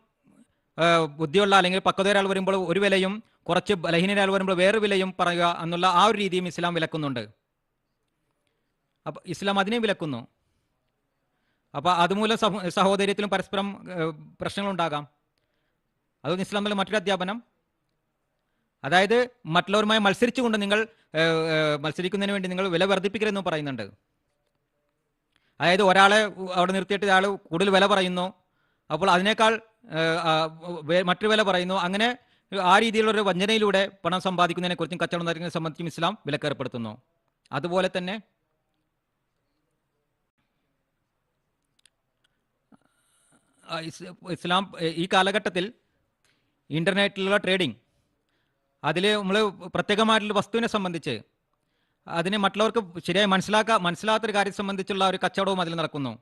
ബുദ്ധിയുള്ള അല്ലെങ്കിൽ പക്വതയൊരാൾ വരുമ്പോൾ ഒരു വിലയും കുറച്ച് ബലഹീനരാൾ വരുമ്പോൾ വേറെ വിലയും പറയുക എന്നുള്ള ആ ഒരു രീതിയും ഇസ്ലാം വിലക്കുന്നുണ്ട്. അപ്പം ഇസ്ലാം അതിനെ വിലക്കുന്നു. അപ്പോൾ അതുമൂലം സഹോദര്യത്തിലും പരസ്പരം പ്രശ്നങ്ങളുണ്ടാകാം. അതൊന്നും ഇസ്ലാമിലെ മറ്റൊരു അധ്യാപനം. അതായത് മറ്റുള്ളവരുമായി മത്സരിച്ചുകൊണ്ട് നിങ്ങൾ മത്സരിക്കുന്നതിന് വേണ്ടി നിങ്ങൾ വില വർദ്ധിപ്പിക്കരുതെന്നും പറയുന്നുണ്ട്. അതായത് ഒരാളെ അവിടെ നിർത്തിയിട്ട് അയാൾ കൂടുതൽ വില പറയുന്നു, അപ്പോൾ അതിനേക്കാൾ മറ്റൊരു വില പറയുന്നു. അങ്ങനെ ആ രീതിയിലുള്ളൊരു വഞ്ചനയിലൂടെ പണം സമ്പാദിക്കുന്നതിനെക്കുറിച്ചും കച്ചവടം നടത്തുന്നതിനെ സംബന്ധിച്ചും ഇസ്ലാം വിലക്കേർപ്പെടുത്തുന്നു. അതുപോലെ തന്നെ ഇസ്ലാം ഈ കാലഘട്ടത്തിൽ ഇൻ്റർനെറ്റിലുള്ള ട്രേഡിംഗ്, അതിൽ നമ്മൾ പ്രത്യേകമായിട്ടുള്ള വസ്തുവിനെ സംബന്ധിച്ച് അതിനെ മറ്റുള്ളവർക്ക് ശരിയായി മനസ്സിലാത്തൊരു കാര്യം സംബന്ധിച്ചുള്ള ഒരു കച്ചവടവും അതിൽ നടക്കുന്നു.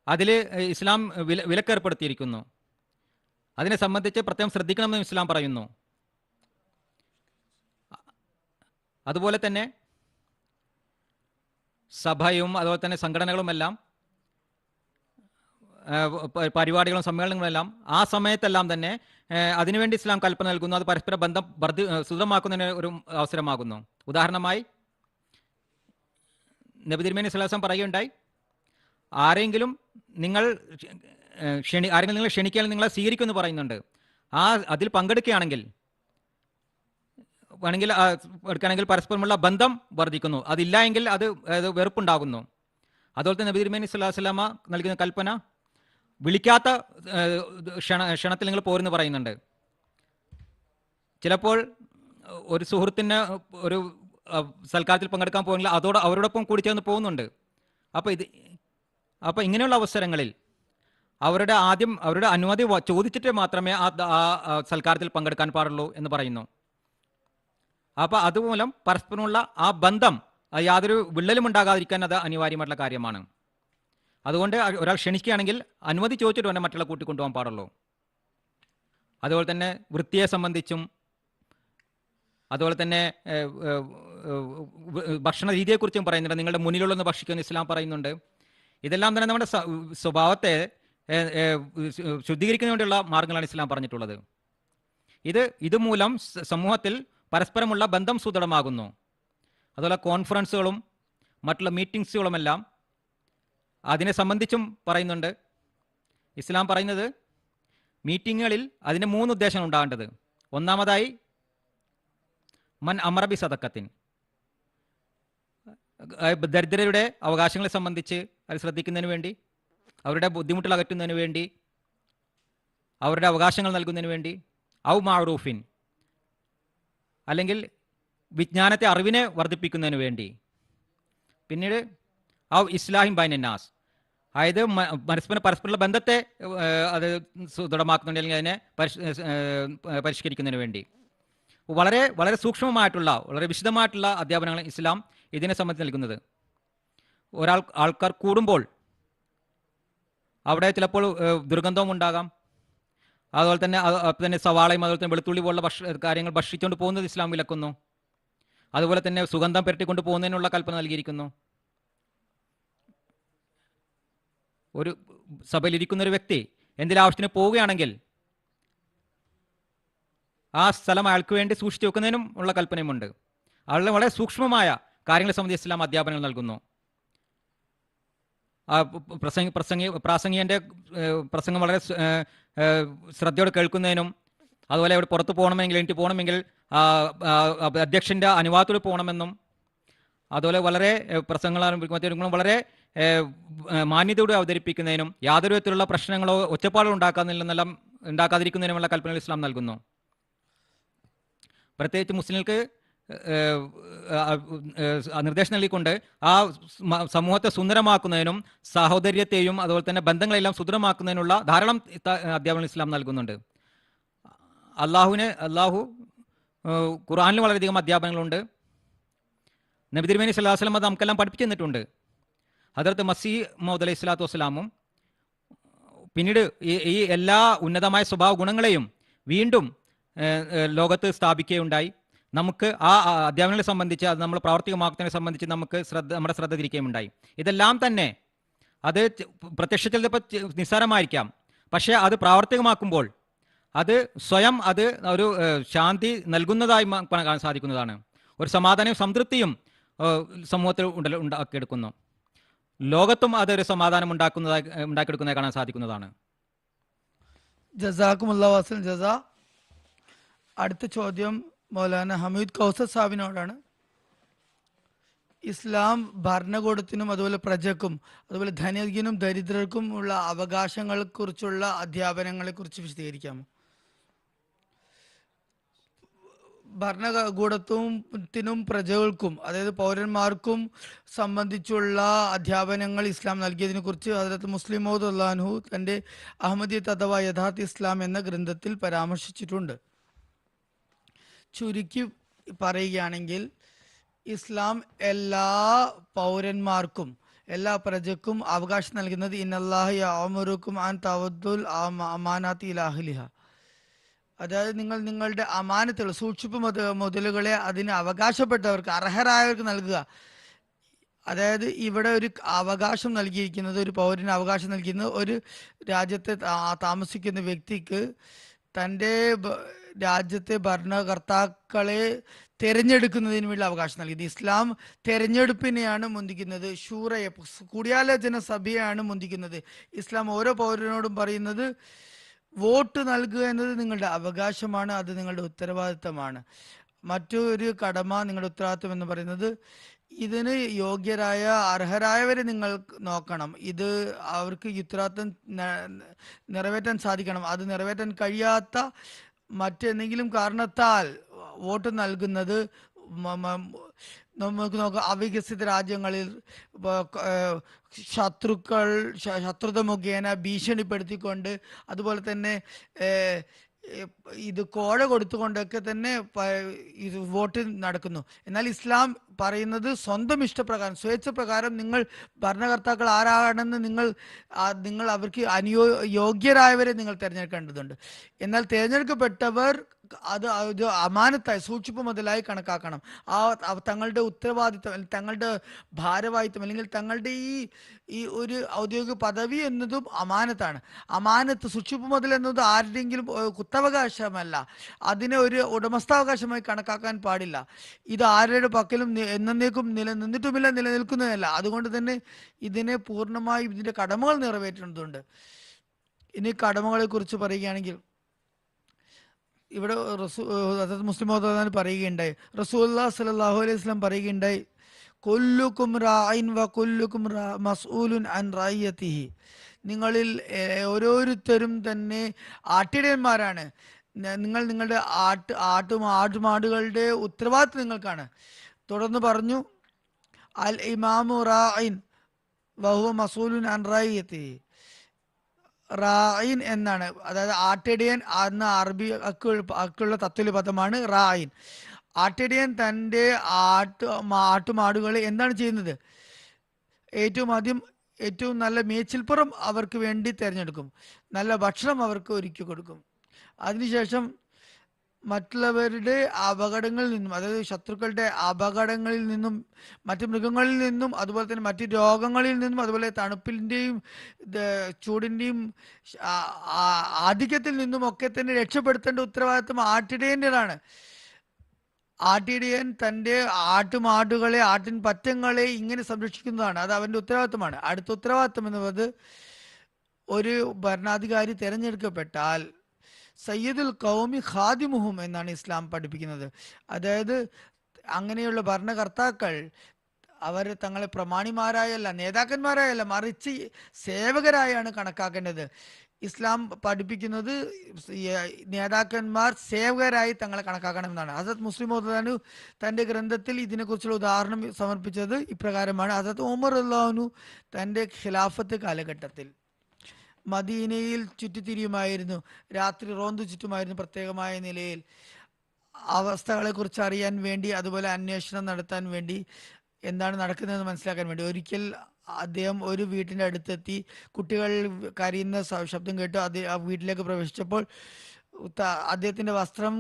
അതിൽ ഇസ്ലാം വിലക്കേർപ്പെടുത്തിയിരിക്കുന്നു. അതിനെ സംബന്ധിച്ച് പ്രത്യേകം ശ്രദ്ധിക്കണമെന്ന് ഇസ്ലാം പറയുന്നു. അതുപോലെ തന്നെ സഭയും അതുപോലെ തന്നെ സംഘടനകളുമെല്ലാം പരിപാടികളും സമ്മേളനങ്ങളുമെല്ലാം ആ സമയത്തെല്ലാം തന്നെ അതിനുവേണ്ടി ഇസ്ലാം കൽപ്പന നൽകുന്നു. അത് പരസ്പര ബന്ധം സുദൃഢമാക്കുന്നതിന് ഒരു അവസരമാകുന്നു. ഉദാഹരണമായി നബി തിരുമേനി സ്വല്ലല്ലാഹു അലൈഹി വസല്ലം പറയുകയുണ്ടായി, ആരെങ്കിലും നിങ്ങൾ ക്ഷണിക്കാൻ നിങ്ങളെ സ്വീകരിക്കുമെന്ന് പറയുന്നുണ്ട്. അതിൽ പങ്കെടുക്കുകയാണെങ്കിൽ എടുക്കുകയാണെങ്കിൽ പരസ്പരമുള്ള ബന്ധം വർദ്ധിക്കുന്നു. അതില്ല എങ്കിൽ അത് വെറുപ്പുണ്ടാകുന്നു. അതുപോലെ തന്നെ നബി തിരുമേനി സ്വല്ലല്ലാഹു അലൈഹി വസല്ലം നൽകുന്ന കൽപ്പന വിളിക്കാത്ത ക്ഷണത്തിൽ നിങ്ങൾ പോരെന്ന് പറയുന്നുണ്ട്. ചിലപ്പോൾ ഒരു സുഹൃത്തിന് ഒരു സൽക്കാരത്തിൽ പങ്കെടുക്കാൻ പോകുന്നില്ല, അവരോടൊപ്പം കൂടി ചേർന്ന് പോകുന്നുണ്ട്. അപ്പോൾ ഇങ്ങനെയുള്ള അവസരങ്ങളിൽ അവരുടെ അനുമതി ചോദിച്ചിട്ട് മാത്രമേ ആ സൽക്കാരത്തിൽ പങ്കെടുക്കാൻ പാടുള്ളൂ എന്ന് പറയുന്നു. അപ്പോൾ അതുമൂലം പരസ്പരമുള്ള ആ ബന്ധം യാതൊരു വിള്ളലും ഉണ്ടാകാതിരിക്കാൻ അത് അനിവാര്യമായിട്ടുള്ള കാര്യമാണ്. അതുകൊണ്ട് ഒരാൾ ക്ഷണിക്കുകയാണെങ്കിൽ അനുമതി ചോദിച്ചിട്ട് വേണം മറ്റുള്ള കൂട്ടിക്കൊണ്ടുപോകാൻ പാടുള്ളൂ. അതുപോലെ തന്നെ വൃത്തിയെ സംബന്ധിച്ചും അതുപോലെ തന്നെ ഭക്ഷണ രീതിയെക്കുറിച്ചും പറയുന്നുണ്ട്. നിങ്ങളുടെ മുന്നിലുള്ളൊന്ന് ഭക്ഷിക്കുമെന്ന് ഇസ്ലാം പറയുന്നുണ്ട്. ഇതെല്ലാം തന്നെ നമ്മുടെ സ്വഭാവത്തെ ശുദ്ധീകരിക്കുന്നതിന് വേണ്ടിയുള്ള മാർഗങ്ങളാണ് ഇസ്ലാം പറഞ്ഞിട്ടുള്ളത്. ഇതുമൂലം സമൂഹത്തിൽ പരസ്പരമുള്ള ബന്ധം സുദൃഢമാകുന്നു. അതുപോലെ കോൺഫറൻസുകളും മറ്റുള്ള മീറ്റിംഗ്സുകളുമെല്ലാം അതിനെ സംബന്ധിച്ചും പറയുന്നുണ്ട്. ഇസ്ലാം പറയുന്നത് മീറ്റിങ്ങുകളിൽ അതിന് 3 ഉദ്ദേശങ്ങൾ ഉണ്ടാകേണ്ടത്. ഒന്നാമതായി മൻ അമറബി സദക്കത്തിൻ, ദരിദ്രരുടെ അവകാശങ്ങളെ സംബന്ധിച്ച് അത് ശ്രദ്ധിക്കുന്നതിന് വേണ്ടി, അവരുടെ ബുദ്ധിമുട്ടുകൾ അകറ്റുന്നതിന് വേണ്ടി, അവരുടെ അവകാശങ്ങൾ നൽകുന്നതിന് വേണ്ടി. ഔ മഅറൂഫിൻ, അല്ലെങ്കിൽ വിജ്ഞാനത്തെ അറിവിനെ വർദ്ധിപ്പിക്കുന്നതിന് വേണ്ടി. പിന്നീട് ഔ ഇസ്ലാഹിം ബൈനന്നാസ്, അതായത് പരസ്പരമുള്ള ബന്ധത്തെ അത് സുദൃഢമാക്കുന്നുണ്ട്, അല്ലെങ്കിൽ അതിനെ പരിഷ്കരിക്കുന്നതിന് വേണ്ടി. വളരെ വളരെ സൂക്ഷ്മമായിട്ടുള്ള വളരെ വിശദമായിട്ടുള്ള അധ്യാപനങ്ങൾ ഇസ്ലാം ഇതിനെ സംബന്ധിച്ച് നൽകുന്നത്. ആൾക്കാർ കൂടുമ്പോൾ അവിടെ ചിലപ്പോൾ ദുർഗന്ധവും ഉണ്ടാകാം. അതുപോലെ തന്നെ സവാളയും അതുപോലെ തന്നെ വെളുത്തുള്ളി പോലുള്ള കാര്യങ്ങൾ ഭക്ഷിച്ചുകൊണ്ട് പോകുന്നത് ഇസ്ലാം വിലക്കുന്നു. അതുപോലെ തന്നെ സുഗന്ധം പുരട്ടിക്കൊണ്ട് പോകുന്നതിനുള്ള കൽപ്പന നൽകിയിരിക്കുന്നു. ഒരു സഭയിലിരിക്കുന്ന ഒരു വ്യക്തി എന്തെങ്കിലും ആവശ്യത്തിന് പോവുകയാണെങ്കിൽ ആ സ്ഥലം അയാൾക്ക് വേണ്ടി സൂക്ഷിച്ചു വെക്കുന്നതിനും ഉള്ള കൽപ്പനയുമുണ്ട്. അവരുടെ വളരെ സൂക്ഷ്മമായ കാര്യങ്ങളെ സംബന്ധിച്ച് ഇസ്ലാം അധ്യാപനങ്ങൾ നൽകുന്നു. പ്രാസംഗികന്റെ പ്രസംഗം വളരെ ശ്രദ്ധയോടെ കേൾക്കുന്നതിനും, അതുപോലെ അവിടെ പുറത്ത് പോകണമെങ്കിൽ എനിക്ക് പോകണമെങ്കിൽ അധ്യക്ഷൻ്റെ അനുവാദത്തോടെ പോകണമെന്നും, അതുപോലെ വളരെ പ്രസംഗങ്ങളും വളരെ മാന്യതയോടെ അവതരിപ്പിക്കുന്നതിനും യാതൊരു വിധത്തിലുള്ള പ്രശ്നങ്ങളോ ഒച്ചപ്പാടുകളോ ഉണ്ടാക്കാതിരിക്കുന്നതിനുമുള്ള കൽപ്പനകൾ ഇസ്ലാം നൽകുന്നു. പ്രത്യേകിച്ച് മുസ്ലിങ്ങൾക്ക് നിർദ്ദേശം നൽകിക്കൊണ്ട് ആ സമൂഹത്തെ സുന്ദരമാക്കുന്നതിനും സഹോദര്യത്തെയും അതുപോലെ തന്നെ ബന്ധങ്ങളെല്ലാം സുദൃഢമാക്കുന്നതിനുള്ള ധാരാളം അധ്യാപനം ഇസ്ലാം നൽകുന്നുണ്ട്. അള്ളാഹു ഖുർആനിൽ വളരെയധികം അധ്യാപനങ്ങളുണ്ട്. നബി തിരുമേനി സ്വല്ലല്ലാഹു അലൈഹി വസല്ലം അത് നമുക്കെല്ലാം പഠിപ്പിച്ചു തന്നിട്ടുണ്ട്. ഹദ്റത്ത് മസീഹ് മൗഊദ് അലൈഹി സ്വലാത്തു വസ്സലാമും പിന്നീട് ഈ എല്ലാ ഉന്നതമായ സ്വഭാവ ഗുണങ്ങളെയും വീണ്ടും ലോകത്ത് സ്ഥാപിക്കുകയുണ്ടായി. നമുക്ക് ആ അധ്യാപനങ്ങളെ സംബന്ധിച്ച് അത് നമ്മൾ പ്രാവർത്തികമാക്കുന്നതിനെ സംബന്ധിച്ച് നമ്മുടെ ശ്രദ്ധ തിരിക്കുകയുണ്ടായി. ഇതെല്ലാം തന്നെ അത് പ്രത്യക്ഷത്തിൽ ചിലപ്പോൾ നിസ്സാരമായിരിക്കാം, പക്ഷേ അത് പ്രാവർത്തികമാക്കുമ്പോൾ അത് സ്വയം അത് ഒരു ശാന്തി നൽകുന്നതായി കാണാൻ സാധിക്കുന്നതാണ്. ഒരു സമാധാനവും സംതൃപ്തിയും സമൂഹത്തിൽ ഉണ്ടാക്കിയെടുക്കുന്നു. ലോകത്തും അതൊരു സമാധാനം ഉണ്ടാക്കിയെടുക്കുന്നതായി കാണാൻ സാധിക്കുന്നതാണ്. ജസാക്കുമുല്ലാ വസൽ ജസാ. അടുത്ത ചോദ്യം മൗലാന ഹമീദ് കൗസർ സാഹിബിനോടാണ്. ഇസ്ലാം ഭരണകൂടത്തിനും അതുപോലെ പ്രജക്കും അതുപോലെ ധനികനും ദരിദ്രർക്കും ഉള്ള അവകാശങ്ങളെ കുറിച്ചുള്ള അധ്യാപനങ്ങളെ കുറിച്ച് വിശദീകരിക്കാമോ? ഭരണകൂടത്തിനും പ്രജകൾക്കും അതായത് പൗരന്മാർക്കും സംബന്ധിച്ചുള്ള അധ്യാപനങ്ങൾ ഇസ്ലാം നൽകിയതിനെ കുറിച്ച് ഹദ്റത്ത് മുസ്ലിം മൗദ് അള്ളാഹു തൻ്റെ അഹമ്മദിയത്ത് അഥവാ യഥാർത്ഥ ഇസ്ലാം എന്ന ഗ്രന്ഥത്തിൽ പരാമർശിച്ചിട്ടുണ്ട്. ചുരുക്കി പറയുകയാണെങ്കിൽ ഇസ്ലാം എല്ലാ പൗരന്മാർക്കും എല്ലാ പ്രജക്കും അവകാശം നൽകുന്നത് ഇന്നല്ലാഹ യഅ്മുറുക്കും അൻ തവദ്ദുൽ അമാനാത്തി ഇലാ അഹ്ലിഹ, അതായത് നിങ്ങൾ നിങ്ങളുടെ അമാനത്തുകൾ സൂക്ഷിപ്പ് മുതലുകളെ അതിന് അവകാശപ്പെട്ടവർക്ക് അർഹരായവർക്ക് നൽകുക. അതായത് ഇവിടെ ഒരു അവകാശം നൽകിയിരിക്കുന്നത്, ഒരു പൗരന് അവകാശം നൽകുന്നത് ഒരു രാജ്യത്തെ താമസിക്കുന്ന വ്യക്തിക്ക് തൻ്റെ രാജ്യത്തെ ഭരണകർത്താക്കളെ തിരഞ്ഞെടുക്കുന്നതിന് വേണ്ടി അവകാശം നൽകിയത്. ഇസ്ലാം തിരഞ്ഞെടുപ്പിനെയാണ് മുന്തിക്കുന്നത്, ഷൂറയെ കൂടിയാലോചന സഭയെയാണ് മുന്തിക്കുന്നത്. ഇസ്ലാം ഓരോ പൗരനോടും പറയുന്നത് വോട്ട് നൽകുക എന്നത് നിങ്ങളുടെ അവകാശമാണ്, അത് നിങ്ങളുടെ ഉത്തരവാദിത്തമാണ്. മറ്റൊരു കടമ നിങ്ങളുടെ ഉത്തരവാദിത്തം എന്ന് പറയുന്നത് ഇതിന് യോഗ്യരായ അർഹരായവരെ നിങ്ങൾ നോക്കണം. ഇത് അവർക്ക് ഉത്തരവാദിത്തം നിറവേറ്റാൻ സാധിക്കണം. അത് നിറവേറ്റാൻ കഴിയാത്ത മറ്റെന്തെങ്കിലും കാരണത്താൽ വോട്ട് നൽകുന്നത് നമുക്ക് നോക്കാം. അവികസിത രാജ്യങ്ങളിൽ ശത്രുത മുഖേന ഭീഷണിപ്പെടുത്തിക്കൊണ്ട് അതുപോലെ തന്നെ ഇത് കോഴ കൊടുത്തുകൊണ്ടൊക്കെ തന്നെ ഇത് വോട്ട് നടക്കുന്നു. എന്നാൽ ഇസ്ലാം പറയുന്നത് സ്വന്തം ഇഷ്ടപ്രകാരം സ്വേച്ഛപ്രകാരം നിങ്ങൾ ഭരണകർത്താക്കൾ ആരാണെന്ന് നിങ്ങൾ അവർക്ക് യോഗ്യരായവരെ നിങ്ങൾ തിരഞ്ഞെടുക്കേണ്ടതുണ്ട്. എന്നാൽ തിരഞ്ഞെടുക്കപ്പെട്ടവർ അത് അമാനത്തായി സൂക്ഷിപ്പ് മുതലായി കണക്കാക്കണം. തങ്ങളുടെ ഉത്തരവാദിത്തം, തങ്ങളുടെ ഭാരവാഹിത്വം അല്ലെങ്കിൽ തങ്ങളുടെ ഈ ഒരു ഔദ്യോഗിക പദവി എന്നതും അമാനത്താണ്. അമാനത്ത് സൂക്ഷിപ്പ് മുതൽ എന്നത് ആരുടെയെങ്കിലും കുത്തവകാശമല്ല, അതിനെ ഒരു ഉടമസ്ഥാവകാശമായി കണക്കാക്കാൻ പാടില്ല. ഇത് ആരുടെ പക്കലും എന്നേക്കും നിലനിന്നിട്ടുമില്ല, നിലനിൽക്കുന്നതല്ല. അതുകൊണ്ട് തന്നെ ഇതിനെ പൂർണ്ണമായും ഇതിൻ്റെ കടമകൾ നിറവേറ്റേണ്ടതുണ്ട്. ഇനി കടമകളെ കുറിച്ച് പറയുകയാണെങ്കിൽ ഇവിടെ മുസ്ലിം പറയുകയുണ്ടായി, റസൂലുള്ളാഹി സ്വല്ലല്ലാഹു അലൈഹി വസല്ലം പറയുകയുണ്ടായി, കുല്ലുക്കും റാഇൻ വ കുല്ലുക്കും മസ്ഊലുൻ അൻ റഅയ്യതിഹി, നിങ്ങളിൽ ഓരോരുത്തരും തന്നെ ആട്ടിടയന്മാരാണ്, നിങ്ങൾ നിങ്ങളുടെ ആട്ടുമാടുകളുടെ ഉത്തരവാദിത്വം നിങ്ങൾക്കാണ്. തുടർന്ന് പറഞ്ഞു, അൽ ഇമാമു റാഇൻ വഹുവ മസ്ഊലുൻ അൻ റഅയ്യതിഹി, റായിൻ എന്നാണ്, അതായത് ആട്ടിടയൻ എന്ന അറബി അക്കുള്ള തത്വ പദമാണ് റായിൻ. ആട്ടിടയൻ തൻ്റെ ആട്ടുമാടുകളെ എന്താണ് ചെയ്യുന്നത്? ഏറ്റവും നല്ല മേച്ചിൽപ്പുറം അവർക്ക് വേണ്ടി തിരഞ്ഞെടുക്കും, നല്ല ഭക്ഷണം അവർക്ക് ഒരുക്കി കൊടുക്കും. അതിനുശേഷം മറ്റുള്ളവരുടെ അപകടങ്ങളിൽ നിന്നും, അതായത് ശത്രുക്കളുടെ അപകടങ്ങളിൽ നിന്നും, മറ്റു മൃഗങ്ങളിൽ നിന്നും, അതുപോലെ തന്നെ മറ്റു രോഗങ്ങളിൽ നിന്നും, അതുപോലെ തണുപ്പിൻ്റെയും ചൂടിൻ്റെയും ആധിക്യത്തിൽ നിന്നും ഒക്കെ തന്നെ രക്ഷപ്പെടുത്തേണ്ട ഉത്തരവാദിത്വം ആട്ടിടയൻ്റെതാണ്. ആട്ടിടയൻ തൻ്റെ ആട്ടുമാടുകളെ, ആട്ടിൻ പറ്റങ്ങളെ ഇങ്ങനെ സംരക്ഷിക്കുന്നതാണ്, അത് അവൻ്റെ ഉത്തരവാദിത്വമാണ്. അടുത്ത ഉത്തരവാദിത്വം എന്നുള്ളത്, ഒരു ഭരണാധികാരി തിരഞ്ഞെടുക്കപ്പെട്ടാൽ സയ്യിദുൽ ഖൗമി ഖാദിമുഹും എന്നാണ് ഇസ്ലാം പഠിപ്പിക്കുന്നത്. അതായത് അങ്ങനെയുള്ള ഭരണകർത്താക്കൾ അവർ തങ്ങളെ പ്രമാണിമാരായല്ല, നേതാക്കന്മാരായല്ല, മറിച്ച് സേവകരായാണ് കണക്കാക്കേണ്ടത്. ഇസ്ലാം പഠിപ്പിക്കുന്നത് നേതാക്കന്മാർ സേവകരായി തങ്ങളെ കണക്കാക്കണമെന്നാണ്. ഹസരത്ത് മുസ്ലിം മൗദ് തൻ്റെ ഗ്രന്ഥത്തിൽ ഇതിനെക്കുറിച്ചുള്ള ഉദാഹരണം സമർപ്പിച്ചത് ഇപ്രകാരമാണ്. ഹസരത്ത് ഉമർ റളിയല്ലാഹു അൻഹു തൻ്റെ ഖിലാഫത്ത് കാലഘട്ടത്തിൽ മദീനയിൽ ചുറ്റിത്തിരിയുമായിരുന്നു, രാത്രി റോന്തു ചുറ്റുമായിരുന്നു. പ്രത്യേകമായ നിലയിൽ അവസ്ഥകളെക്കുറിച്ച് അറിയാൻ വേണ്ടി, അതുപോലെ അന്വേഷണം നടത്താൻ വേണ്ടി, എന്താണ് നടക്കുന്നതെന്ന് മനസ്സിലാക്കാൻ വേണ്ടി. ഒരിക്കൽ അദ്ദേഹം ഒരു വീട്ടിൻ്റെ അടുത്തെത്തി, കുട്ടികൾ കരയുന്ന ശബ്ദം കേട്ട് ആ വീട്ടിലേക്ക് പ്രവേശിച്ചപ്പോൾ അദ്ദേഹത്തിൻ്റെ വസ്ത്രം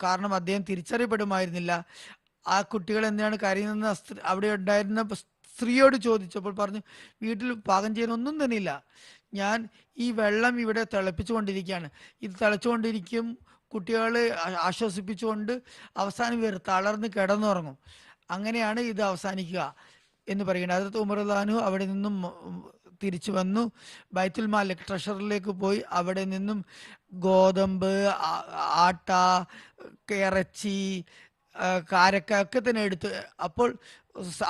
കാരണം അദ്ദേഹം തിരിച്ചറിയപ്പെടുമായിരുന്നില്ല. ആ കുട്ടികൾ എന്തിനാണ് കരയുന്നതെന്ന് അവിടെ ഉണ്ടായിരുന്ന സ്ത്രീയോട് ചോദിച്ചപ്പോൾ പറഞ്ഞു, വീട്ടിൽ പാകം ചെയ്യാൻ ഒന്നും തന്നെ ഇല്ല, ഞാൻ ഈ വെള്ളം ഇവിടെ തിളപ്പിച്ചുകൊണ്ടിരിക്കുകയാണ്, ഇത് തിളച്ചുകൊണ്ടിരിക്കും, കുട്ടികളെ ആശ്വസിപ്പിച്ചുകൊണ്ട് അവസാനം ഇവർ തളർന്ന് കിടന്നുറങ്ങും, അങ്ങനെയാണ് ഇത് അവസാനിക്കുക എന്ന് പറയുന്നത്. ഹദ്രത്ത് ഉമർ റളിയല്ലാഹു അൻഹു അവിടെ നിന്നും തിരിച്ചു വന്നു, ബൈത്തുൽ മാൽ ട്രഷറിലേക്ക് പോയി അവിടെ നിന്നും ഗോതമ്പ്, ആട്ട, ഇറച്ചി, കാരക്ക ഒക്കെ തന്നെ എടുത്ത്. അപ്പോൾ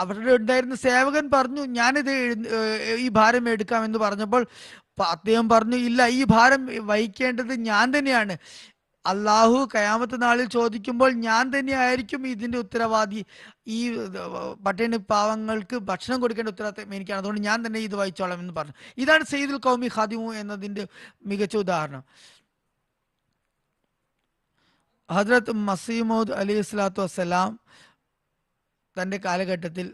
അവിടെ ഉണ്ടായിരുന്ന സേവകൻ പറഞ്ഞു, ഞാനിത് ഈ ഭാരം എടുക്കാമെന്ന് പറഞ്ഞപ്പോൾ അദ്ദേഹം പറഞ്ഞു, ഇല്ല, ഈ ഭാരം വഹിക്കേണ്ടത് ഞാൻ തന്നെയാണ്. അള്ളാഹു കയാമത്ത് നാളിൽ ചോദിക്കുമ്പോൾ ഞാൻ തന്നെയായിരിക്കും ഇതിന്റെ ഉത്തരവാദി. ഈ പട്ടിണി പാവങ്ങൾക്ക് ഭക്ഷണം കൊടുക്കേണ്ട ഉത്തരവാദിത്തം എനിക്കാണ്, അതുകൊണ്ട് ഞാൻ തന്നെ ഇത് വഹിച്ചോളാം എന്ന് പറഞ്ഞു. ഇതാണ് സയ്യിദുൽ ഖൗമി ഖാദിമു എന്നതിന്റെ മികച്ച ഉദാഹരണം. ഹദ്രത്ത് മസീഹ് മൗഊദ് അലൈഹി സ്വലാത്തു വസ്സലാം തൻ്റെ കാലഘട്ടത്തിൽ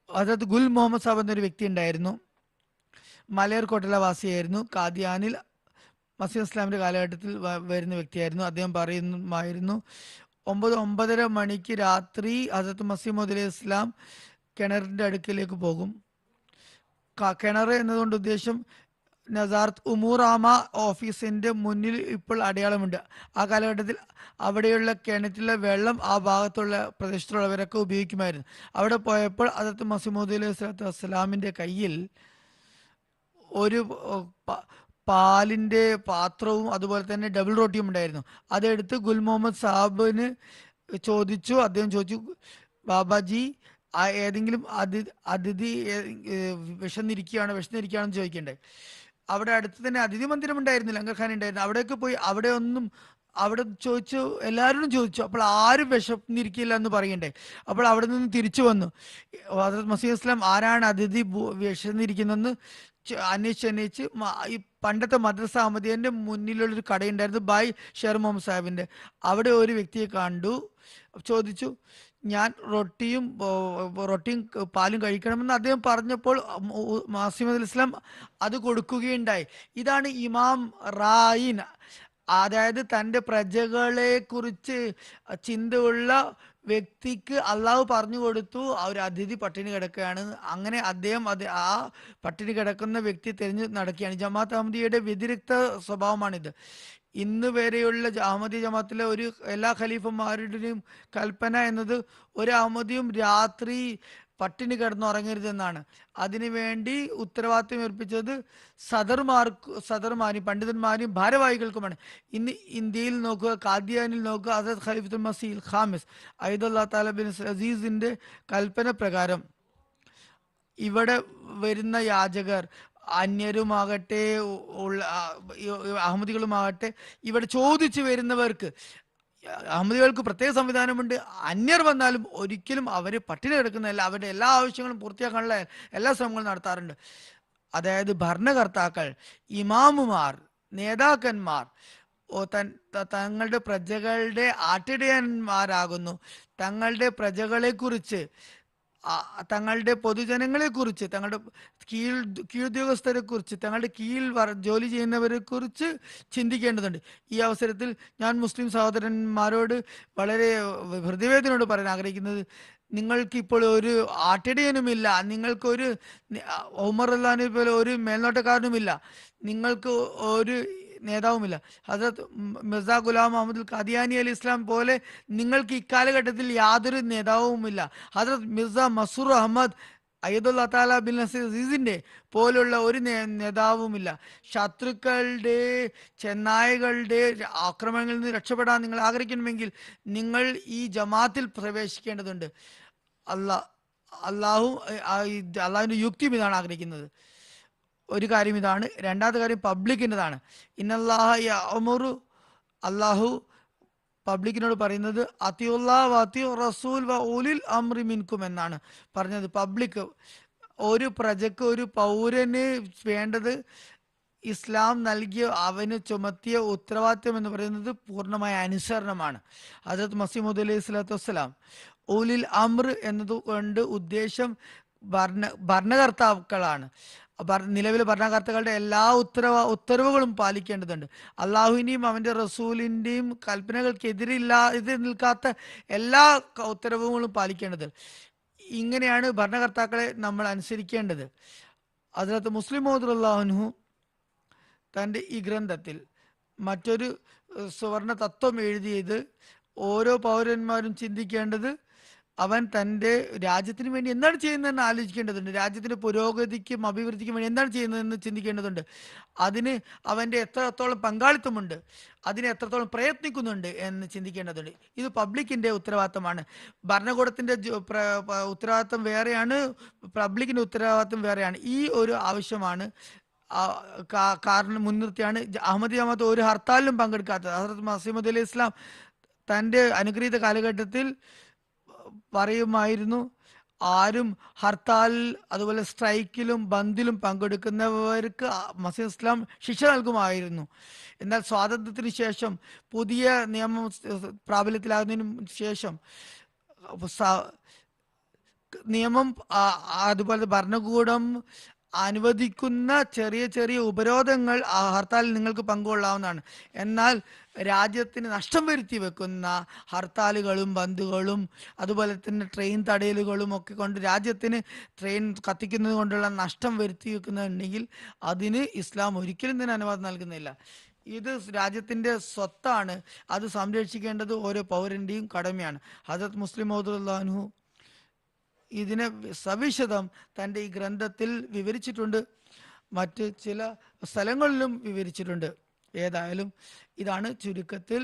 ഹദ്രത്ത് ഗുൽ മുഹമ്മദ് സാബ് എന്നൊരു വ്യക്തി ഉണ്ടായിരുന്നു. മലയർകോട്ടല വാസിയായിരുന്നു. കാദിയാനിൽ മസീഹ് ഇസ്ലാമിൻ്റെ കാലഘട്ടത്തിൽ വരുന്ന വ്യക്തിയായിരുന്നു. അദ്ദേഹം പറയുമായിരുന്നു, 9-9:30 മണിക്ക് രാത്രി ഹദ്രത്ത് മസീഹ് മൗഊദ് അലൈഹി ഇസ്ലാം കിണറിൻ്റെ അടുക്കിലേക്ക് പോകും. കിണർ എന്നതുകൊണ്ട് ഉദ്ദേശം നസാർത്ത് ഉമൂറാമ ഓഫീസിൻ്റെ മുന്നിൽ ഇപ്പോൾ അടയാളമുണ്ട്. ആ കാലഘട്ടത്തിൽ അവിടെയുള്ള കിണറ്റിലെ വെള്ളം ആ ഭാഗത്തുള്ള പ്രദേശത്തുള്ളവരൊക്കെ ഉപയോഗിക്കുമായിരുന്നു. അവിടെ പോയപ്പോൾ ഹദ്രത്ത് മസീഹ് മൗഊദ് അലൈഹി സ്വലാത്തു വസ്സലാമിൻ്റെ കയ്യിൽ ഒരു പാലിൻ്റെ പാത്രവും അതുപോലെ തന്നെ ഡബിൾ റോട്ടിയും ഉണ്ടായിരുന്നു. അതെടുത്ത് ഗുൽ മുഹമ്മദ് സാഹിബിന് ചോദിച്ചു. അദ്ദേഹം ചോദിച്ചു, ബാബാജി, ഏതെങ്കിലും അതിഥി വിശന്നിരിക്കുകയാണെന്ന് ചോദിക്കണ്ടേ. അവിടെ അടുത്ത് തന്നെ അതിഥി മന്ദിരം ഉണ്ടായിരുന്നു, ലങ്കർഖാൻ ഉണ്ടായിരുന്നു. അവിടേക്ക് പോയി അവിടെ ചോദിച്ചു, എല്ലാവരോടും ചോദിച്ചു. അപ്പോൾ ആരും വിശന്നിരിക്കില്ല എന്ന് പറയണ്ടേ. അപ്പോൾ അവിടെ നിന്ന് തിരിച്ചു വന്നു. ഹദ്രത്ത് മസീഹ് ഇസ്ലാം ആരാണ് അതിഥി വിശന്നിരിക്കുന്നതെന്ന് അന്വേഷിച്ച് ഈ പണ്ടത്തെ മദ്രസ അഹമ്മദിയൻ്റെ മുന്നിലുള്ളൊരു കടയുണ്ടായിരുന്നു, ബായ് ഷെർ മുഹമ്മദ് സാഹിബിൻ്റെ. അവിടെ ഒരു വ്യക്തിയെ കണ്ടു, ചോദിച്ചു, ഞാൻ റൊട്ടിയും പാലും കഴിക്കണമെന്ന് അദ്ദേഹം പറഞ്ഞപ്പോൾ മസീഹ് അലൈഹി ഇസ്ലാം അത് കൊടുക്കുകയുണ്ടായി. ഇതാണ് ഇമാം റായിൻ, അതായത് തൻ്റെ പ്രജകളെ കുറിച്ച് ചിന്തയുള്ള വ്യക്തിക്ക് അള്ളാഹു പറഞ്ഞു കൊടുത്തു ഒരു അതിഥി പട്ടിണി കിടക്കുകയാണ്. അങ്ങനെ അദ്ദേഹം ആ പട്ടിണി കിടക്കുന്ന വ്യക്തി തിരഞ്ഞു നടക്കുകയാണ്. ജമാഅത്ത് അഹമ്മദിയുടെ വ്യതിരിക്ത സ്വഭാവമാണിത്. ഇന്ന് വരെയുള്ള അഹമ്മദി ജമാഅത്തിലെ എല്ലാ ഖലീഫന്മാരുടെയും കൽപ്പന എന്നത് ഒരു അഹമ്മദിയും രാത്രി പട്ടിണി കിടന്നുറങ്ങരുതെന്നാണ്. അതിനുവേണ്ടി ഉത്തരവാദിത്വം ഏൽപ്പിച്ചത് സദർമാരും പണ്ഡിതന്മാരും ഭാരവാഹികൾക്കുമാണ്. ഇന്ന് ഇന്ത്യയിൽ നോക്കുക, കാദിയാനിൽ നോക്കുക, ഹദ്രത്ത് ഖലീഫത്തുൽ മസീഹ് ഖാമിസ് അയ്യദുല്ലാഹ് തആല ബിൻ അസീസിന്റെ കൽപ്പന പ്രകാരം ഇവിടെ വരുന്ന യാചകർ, അന്യരുമാകട്ടെ അഹമ്മദികളുമാകട്ടെ, ഇവിടെ ചോദിച്ചു വരുന്നവർക്ക് അഹമ്മദികൾക്ക് പ്രത്യേക സംവിധാനമുണ്ട്. അന്യർ വന്നാലും ഒരിക്കലും അവർ പട്ടിണി കിടക്കുന്നതല്ല, അവരുടെ എല്ലാ ആവശ്യങ്ങളും പൂർത്തിയാക്കാനുള്ള എല്ലാ ശ്രമങ്ങളും നടത്താറുണ്ട്. അതായത് ഭരണകർത്താക്കൾ, ഇമാമുമാർ, നേതാക്കന്മാർ തങ്ങളുടെ പ്രജകളുടെ ആട്ടിടയന്മാരാകുന്നു. തങ്ങളുടെ പ്രജകളെക്കുറിച്ച്, തങ്ങളുടെ പൊതുജനങ്ങളെക്കുറിച്ച്, തങ്ങളുടെ കീഴുദ്യോഗസ്ഥരെ കുറിച്ച്, തങ്ങളുടെ കീഴിൽ ജോലി ചെയ്യുന്നവരെ കുറിച്ച് ചിന്തിക്കേണ്ടതുണ്ട്. ഈ അവസരത്തിൽ ഞാൻ മുസ്ലിം സഹോദരന്മാരോട് വളരെ ഹൃദയവേദനയോട് പറയാൻ ആഗ്രഹിക്കുന്നത്, നിങ്ങൾക്കിപ്പോൾ ഒരു ആട്ടിടയനുമില്ല, നിങ്ങൾക്കൊരു ഉമർ റളിയല്ലാഹു പോലെ ഒരു മേൽനോട്ടക്കാരനുമില്ല, നിങ്ങൾക്ക് ഒരു നേതാവുമില്ല. ഹസ്രത്ത് മിർസ ഗുലാം മുഹമ്മദ് ഖാദിയാനി അലി ഇസ്ലാം പോലെ നിങ്ങൾക്ക് ഇക്കാലഘട്ടത്തിൽ യാതൊരു നേതാവുമില്ല. ഹസ്രത്ത് മിർസ മസൂർ അഹമ്മദ് അയ്യദുല്ലാഹ് തആല ബിൻ അസീസിന്റെ പോലുള്ള ഒരു നേതാവുമില്ല. ശത്രുക്കളുടെ, ചെന്നായകളുടെ ആക്രമണങ്ങളിൽ നിന്ന് രക്ഷപ്പെടാൻ നിങ്ങൾ ആഗ്രഹിക്കണമെങ്കിൽ നിങ്ങൾ ഈ ജമാഅത്തിൽ പ്രവേശിക്കേണ്ടതുണ്ട്. അള്ളാഹുവിന്റെ യുക്തിയും ഇതാണ് ആഗ്രഹിക്കുന്നത്. ഒരു കാര്യം ഇതാണ്. രണ്ടാമത്തെ കാര്യം പബ്ലിക്കിൻ്റെതാണ്. ഇന്നല്ലാഹ യഅ്മുറു, അള്ളാഹു പബ്ലിക്കിനോട് പറയുന്നത് അത്തിയുല്ലാഹ് വ അത്തിയു റസൂൽ വ ഉലിൽ അംറി മിൻകും എന്നാണ് പറഞ്ഞത്. പബ്ലിക്, ഒരു പ്രജക്ക്, ഒരു പൗരന് വേണ്ടത് ഇസ്ലാം നൽകിയ, അവന് ചുമത്തിയ ഉത്തരവാദിത്വം എന്ന് പറയുന്നത് പൂർണ്ണമായ അനുസരണമാണ്. ഹദ്രത്ത് മസീഹ് മൗഊദ് അലൈഹി സ്വലാത്തു വസ്സലാം ഉലിൽ അംർ എന്നതുകൊണ്ട് ഉദ്ദേശം ഭരണകർത്താക്കളാണ്. നിലവിലെ ഭരണകർത്താക്കളുടെ എല്ലാ ഉത്തരവുകളും പാലിക്കേണ്ടതുണ്ട്. അള്ളാഹുവിൻ്റെയും അവൻ്റെ റസൂലിൻ്റെയും കൽപ്പനകൾക്ക് എതിർ നിൽക്കാത്ത എല്ലാ ഉത്തരവുകളും പാലിക്കേണ്ടത്. ഇങ്ങനെയാണ് ഭരണകർത്താക്കളെ നമ്മൾ അനുസരിക്കേണ്ടത്. അതിനകത്ത് മുസ്ലിം മോദുല്ലാഹുൻഹു തൻ്റെ ഈ ഗ്രന്ഥത്തിൽ മറ്റൊരു സുവർണ തത്വം എഴുതിയത് ഓരോ പൗരന്മാരും ചിന്തിക്കേണ്ടത് അവൻ തൻ്റെ രാജ്യത്തിന് വേണ്ടി എന്താണ് ചെയ്യുന്നതെന്ന് ആലോചിക്കേണ്ടതുണ്ട്. രാജ്യത്തിൻ്റെ പുരോഗതിക്കും അഭിവൃദ്ധിക്കും വേണ്ടി എന്താണ് ചെയ്യുന്നതെന്ന് ചിന്തിക്കേണ്ടതുണ്ട്. അതിന് അവൻ്റെ എത്രത്തോളം പങ്കാളിത്തമുണ്ട്, അതിന് എത്രത്തോളം പ്രയത്നിക്കുന്നുണ്ട് എന്ന് ചിന്തിക്കേണ്ടതുണ്ട്. ഇത് പബ്ലിക്കിൻ്റെ ഉത്തരവാദിത്തമാണ്. ഭരണകൂടത്തിൻ്റെ ഉത്തരവാദിത്തം വേറെയാണ്, പബ്ലിക്കിൻ്റെ ഉത്തരവാദിത്തം വേറെയാണ്. ഈ ഒരു ആവശ്യമാണ് കാരണം മുൻനിർത്തിയാണ് അഹമ്മദി ജമാഅത്ത് ഒരു ഹർത്താലിലും പങ്കെടുക്കാത്തത്. ഹസ്രത്ത് മസീഹ് അലൈഹി ഇസ്ലാം തൻ്റെ അനുഗ്രഹീത കാലഘട്ടത്തിൽ പറയുമായിരുന്നു, ആരും ഹർത്താൽ അതുപോലെ സ്ട്രൈക്കിലും ബന്ദിലും പങ്കെടുക്കുന്നവർക്ക് മസീഹ് ഇസ്ലാം ശിക്ഷ നൽകുമായിരുന്നു. എന്നാൽ സ്വാതന്ത്ര്യത്തിന് ശേഷം പുതിയ നിയമം പ്രാബല്യത്തിലാകുന്നതിന് ശേഷം നിയമം അതുപോലെ ഭരണകൂടം അനുവദിക്കുന്ന ചെറിയ ചെറിയ ഉപരോധങ്ങൾ ആ ഹർത്താലിൽ നിങ്ങൾക്ക് പങ്കുകൊള്ളാവുന്നതാണ്. എന്നാൽ രാജ്യത്തിന് നഷ്ടം വരുത്തി വെക്കുന്ന ഹർത്താലുകളും ബന്ദുകളും അതുപോലെ തന്നെ ട്രെയിൻ തടയലുകളും ഒക്കെ കൊണ്ട് രാജ്യത്തിന് ട്രെയിൻ കത്തിക്കുന്നത് കൊണ്ടുള്ള നഷ്ടം വരുത്തി വെക്കുന്നുണ്ടെങ്കിൽ അതിന് ഇസ്ലാം ഒരിക്കലും തന്നെ അനുവാദം നൽകുന്നില്ല. ഇത് രാജ്യത്തിൻ്റെ സ്വത്താണ്, അത് സംരക്ഷിക്കേണ്ടത് ഓരോ പൗരൻ്റെയും കടമയാണ്. ഹദരത്ത് മുസ്ലിം മൗദുല്ലാഹു ഇതിനെ സവിശദം തൻ്റെ ഈ ഗ്രന്ഥത്തിൽ വിവരിച്ചിട്ടുണ്ട്, മറ്റ് ചില സ്ഥലങ്ങളിലും വിവരിച്ചിട്ടുണ്ട്. ഏതായാലും ഇതാണ് ചുരുക്കത്തിൽ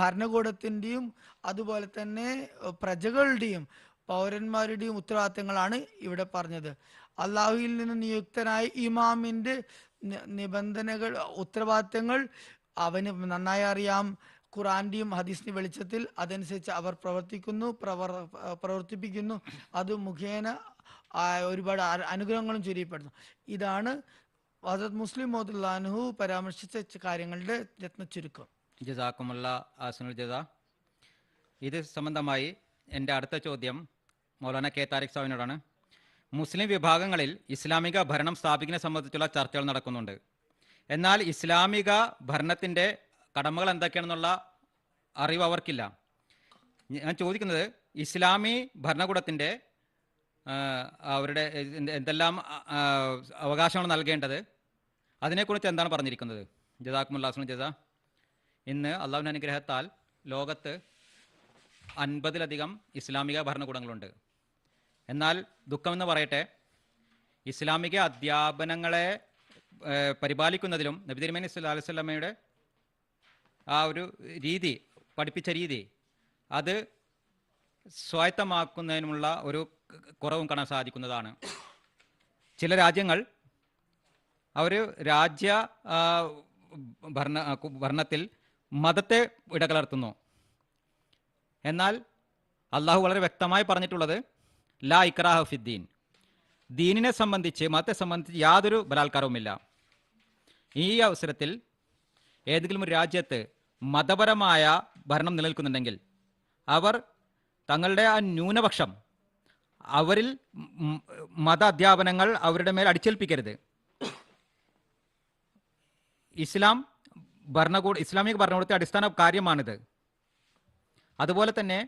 ഭരണകൂടത്തിൻ്റെയും അതുപോലെ തന്നെ പ്രജകളുടെയും പൗരന്മാരുടെയും ഉത്തരവാദിത്തങ്ങളാണ് ഇവിടെ പറഞ്ഞത്. അള്ളാഹുവിൽ നിന്ന് നിയുക്തനായ ഇമാമിൻ്റെ നിബന്ധനകൾ, ഉത്തരവാദിത്തങ്ങൾ അവന് നന്നായി അറിയാം. ഖുറാന്റെയും ഹദീസിന്റെ വെളിച്ചത്തിൽ അതനുസരിച്ച് അവർ പ്രവർത്തിപ്പിക്കുന്നു. അത് മുഖേന ഒരുപാട് അനുഗ്രഹങ്ങളും ചൊരിയപ്പെടുന്നു. ഇതാണ് ഹദരത്ത് മുസ്ലിം മൗദുല്ലാഹു പരാമർശിച്ച കാര്യങ്ങളുടെ രത്ന ചുരുക്കം. ജസാക്കുമുള്ള ആസനുൽ ജസാ. ഇത് സംബന്ധമായി എൻ്റെ അടുത്ത ചോദ്യം മൗലാന കെ താരിഖ് സാഹിബിനോടാണ്. മുസ്ലിം വിഭാഗങ്ങളിൽ ഇസ്ലാമിക ഭരണം സ്ഥാപിക്കുന്നതിനെ സംബന്ധിച്ചുള്ള ചർച്ചകൾ നടക്കുന്നുണ്ട്. എന്നാൽ ഇസ്ലാമിക ഭരണത്തിൻ്റെ കടമകൾ എന്തൊക്കെയാണെന്നുള്ള അറിവ് അവർക്കില്ല. ഞാൻ ചോദിക്കുന്നത്, ഇസ്ലാമി ഭരണകൂടത്തിൻ്റെ അവരുടെ എന്തെല്ലാം അവകാശങ്ങൾ നൽകേണ്ടത്, അതിനെക്കുറിച്ച് എന്താണ് പറഞ്ഞിരിക്കുന്നത്? ജസാക്കുമുല്ലാഹു ജസാ. ഇന്ന് അള്ളാഹുവിൻ്റെ അനുഗ്രഹത്താൽ ലോകത്ത് 50-ലധികം ഇസ്ലാമിക ഭരണകൂടങ്ങളുണ്ട്. എന്നാൽ ദുഃഖമെന്ന് പറയട്ടെ, ഇസ്ലാമിക അധ്യാപനങ്ങളെ പരിപാലിക്കുന്നതിലും നബി തിരുമേനി സല്ലല്ലാഹു അലൈഹി വസല്ലമയുടെ ആ ഒരു രീതി, പഠിപ്പിച്ച രീതി, അത് സ്വായത്തമാക്കുന്നതിനുള്ള ഒരു കുറവും കാണാൻ സാധിക്കുന്നതാണ്. ചില രാജ്യങ്ങൾ അവർ രാജ്യ ഭരണത്തിൽ മതത്തെ ഇടകലർത്തുന്നു. എന്നാൽ അള്ളാഹു വളരെ വ്യക്തമായി പറഞ്ഞിട്ടുള്ളത് ലാ ഇക്രാഹ ഫിദ്ദീൻ, ദീനിനെ സംബന്ധിച്ച്, മതത്തെ സംബന്ധിച്ച് യാതൊരു ബലാത്കാരവുമില്ല. ഈ അവസരത്തിൽ ഏതെങ്കിലും ഒരു രാജ്യത്ത് മതപരമായ ഭരണം നിലനിൽക്കുന്നുണ്ടെങ്കിൽ അവർ തങ്ങളുടെ ആ ന്യൂനപക്ഷം, അവരിൽ മത അധ്യാപനങ്ങൾ അവരുടെ മേൽ അടിച്ചേൽപ്പിക്കരുത്. ഇസ്ലാമിക ഭരണകൂടത്തെ അടിസ്ഥാന കാര്യമാണിത്. അതുപോലെ തന്നെ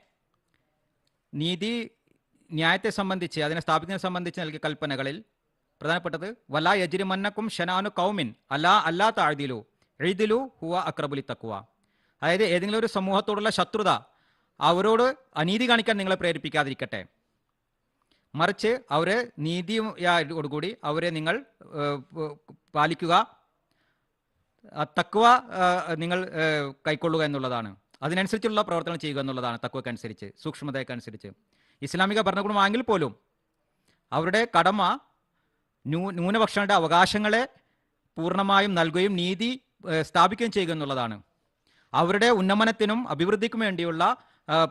ന്യായത്തെ സംബന്ധിച്ച്, അതിനെ സ്ഥാപിക്കുന്നതിനെ സംബന്ധിച്ച് നൽകിയ കൽപ്പനകളിൽ പ്രധാനപ്പെട്ടത് വലാ യജ്രിമന്നക്കും ഷനാനു കൗമിൻ അല്ലാ താഴ്ദിലു എഴുതിലു ഹുവ അക്രബുലി തക്കുവ. അതായത് ഏതെങ്കിലും ഒരു സമൂഹത്തോടുള്ള ശത്രുത അവരോട് അനീതി കാണിക്കാൻ നിങ്ങളെ പ്രേരിപ്പിക്കാതിരിക്കട്ടെ, മറിച്ച് അവരെ നീതിയോടുകൂടി അവരെ നിങ്ങൾ പാലിക്കുക, തക്വ നിങ്ങൾ കൈക്കൊള്ളുക എന്നുള്ളതാണ്. അതിനനുസരിച്ചുള്ള പ്രവർത്തനം ചെയ്യുക എന്നുള്ളതാണ് തക്വക്കനുസരിച്ച്, സൂക്ഷ്മതയ്ക്കനുസരിച്ച്. ഇസ്ലാമിക ഭരണകൂടമാണെങ്കിൽ പോലും അവരുടെ കടമ ന്യൂനപക്ഷങ്ങളുടെ അവകാശങ്ങളെ പൂർണ്ണമായും നൽകുകയും നീതി സ്ഥാപിക്കുകയും ചെയ്യുക എന്നുള്ളതാണ്. അവരുടെ ഉന്നമനത്തിനും അഭിവൃദ്ധിക്കും വേണ്ടിയുള്ള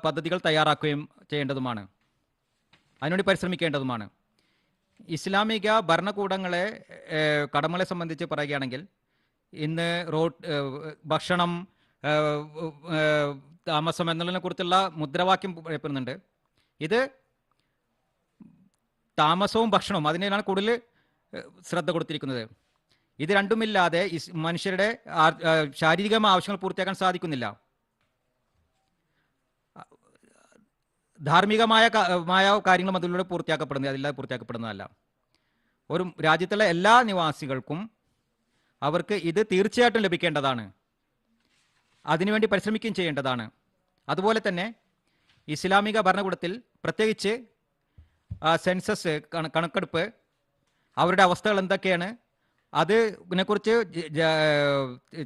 പദ്ധതികൾ തയ്യാറാക്കുകയും ചെയ്യേണ്ടതുമാണ്, അതിനുവേണ്ടി പരിശ്രമിക്കേണ്ടതുമാണ്. ഇസ്ലാമിക ഭരണകൂടങ്ങളെ കടമകളെ സംബന്ധിച്ച് പറയുകയാണെങ്കിൽ, ഇന്ന് ഭക്ഷണം, താമസം എന്നുള്ളതിനെ കുറിച്ചുള്ള മുദ്രാവാക്യം പറയപ്പെടുന്നുണ്ട്. ഇത് താമസവും ഭക്ഷണവും അതിനാണ് കൂടുതൽ ശ്രദ്ധ കൊടുത്തിരിക്കുന്നത്. ഇത് രണ്ടുമില്ലാതെ മനുഷ്യരുടെ ശാരീരികമായ ആവശ്യങ്ങൾ പൂർത്തിയാക്കാൻ സാധിക്കുന്നില്ല. ധാർമ്മികമായ കാര്യങ്ങളും അതിലൂടെ പൂർത്തിയാക്കപ്പെടുന്നത്, അതില്ലാതെ പൂർത്തിയാക്കപ്പെടുന്നതല്ല. ഒരു രാജ്യത്തുള്ള എല്ലാ നിവാസികൾക്കും അവർക്ക് ഇത് തീർച്ചയായിട്ടും ലഭിക്കേണ്ടതാണ്. അതിനുവേണ്ടി പരിശ്രമിക്കുകയും ചെയ്യേണ്ടതാണ്. അതുപോലെ തന്നെ ഇസ്ലാമിക ഭരണകൂടത്തിൽ പ്രത്യേകിച്ച് സെൻസസ് കണക്കെടുപ്പ്, അവരുടെ അവസ്ഥകൾ എന്തൊക്കെയാണ്, അതിനെക്കുറിച്ച്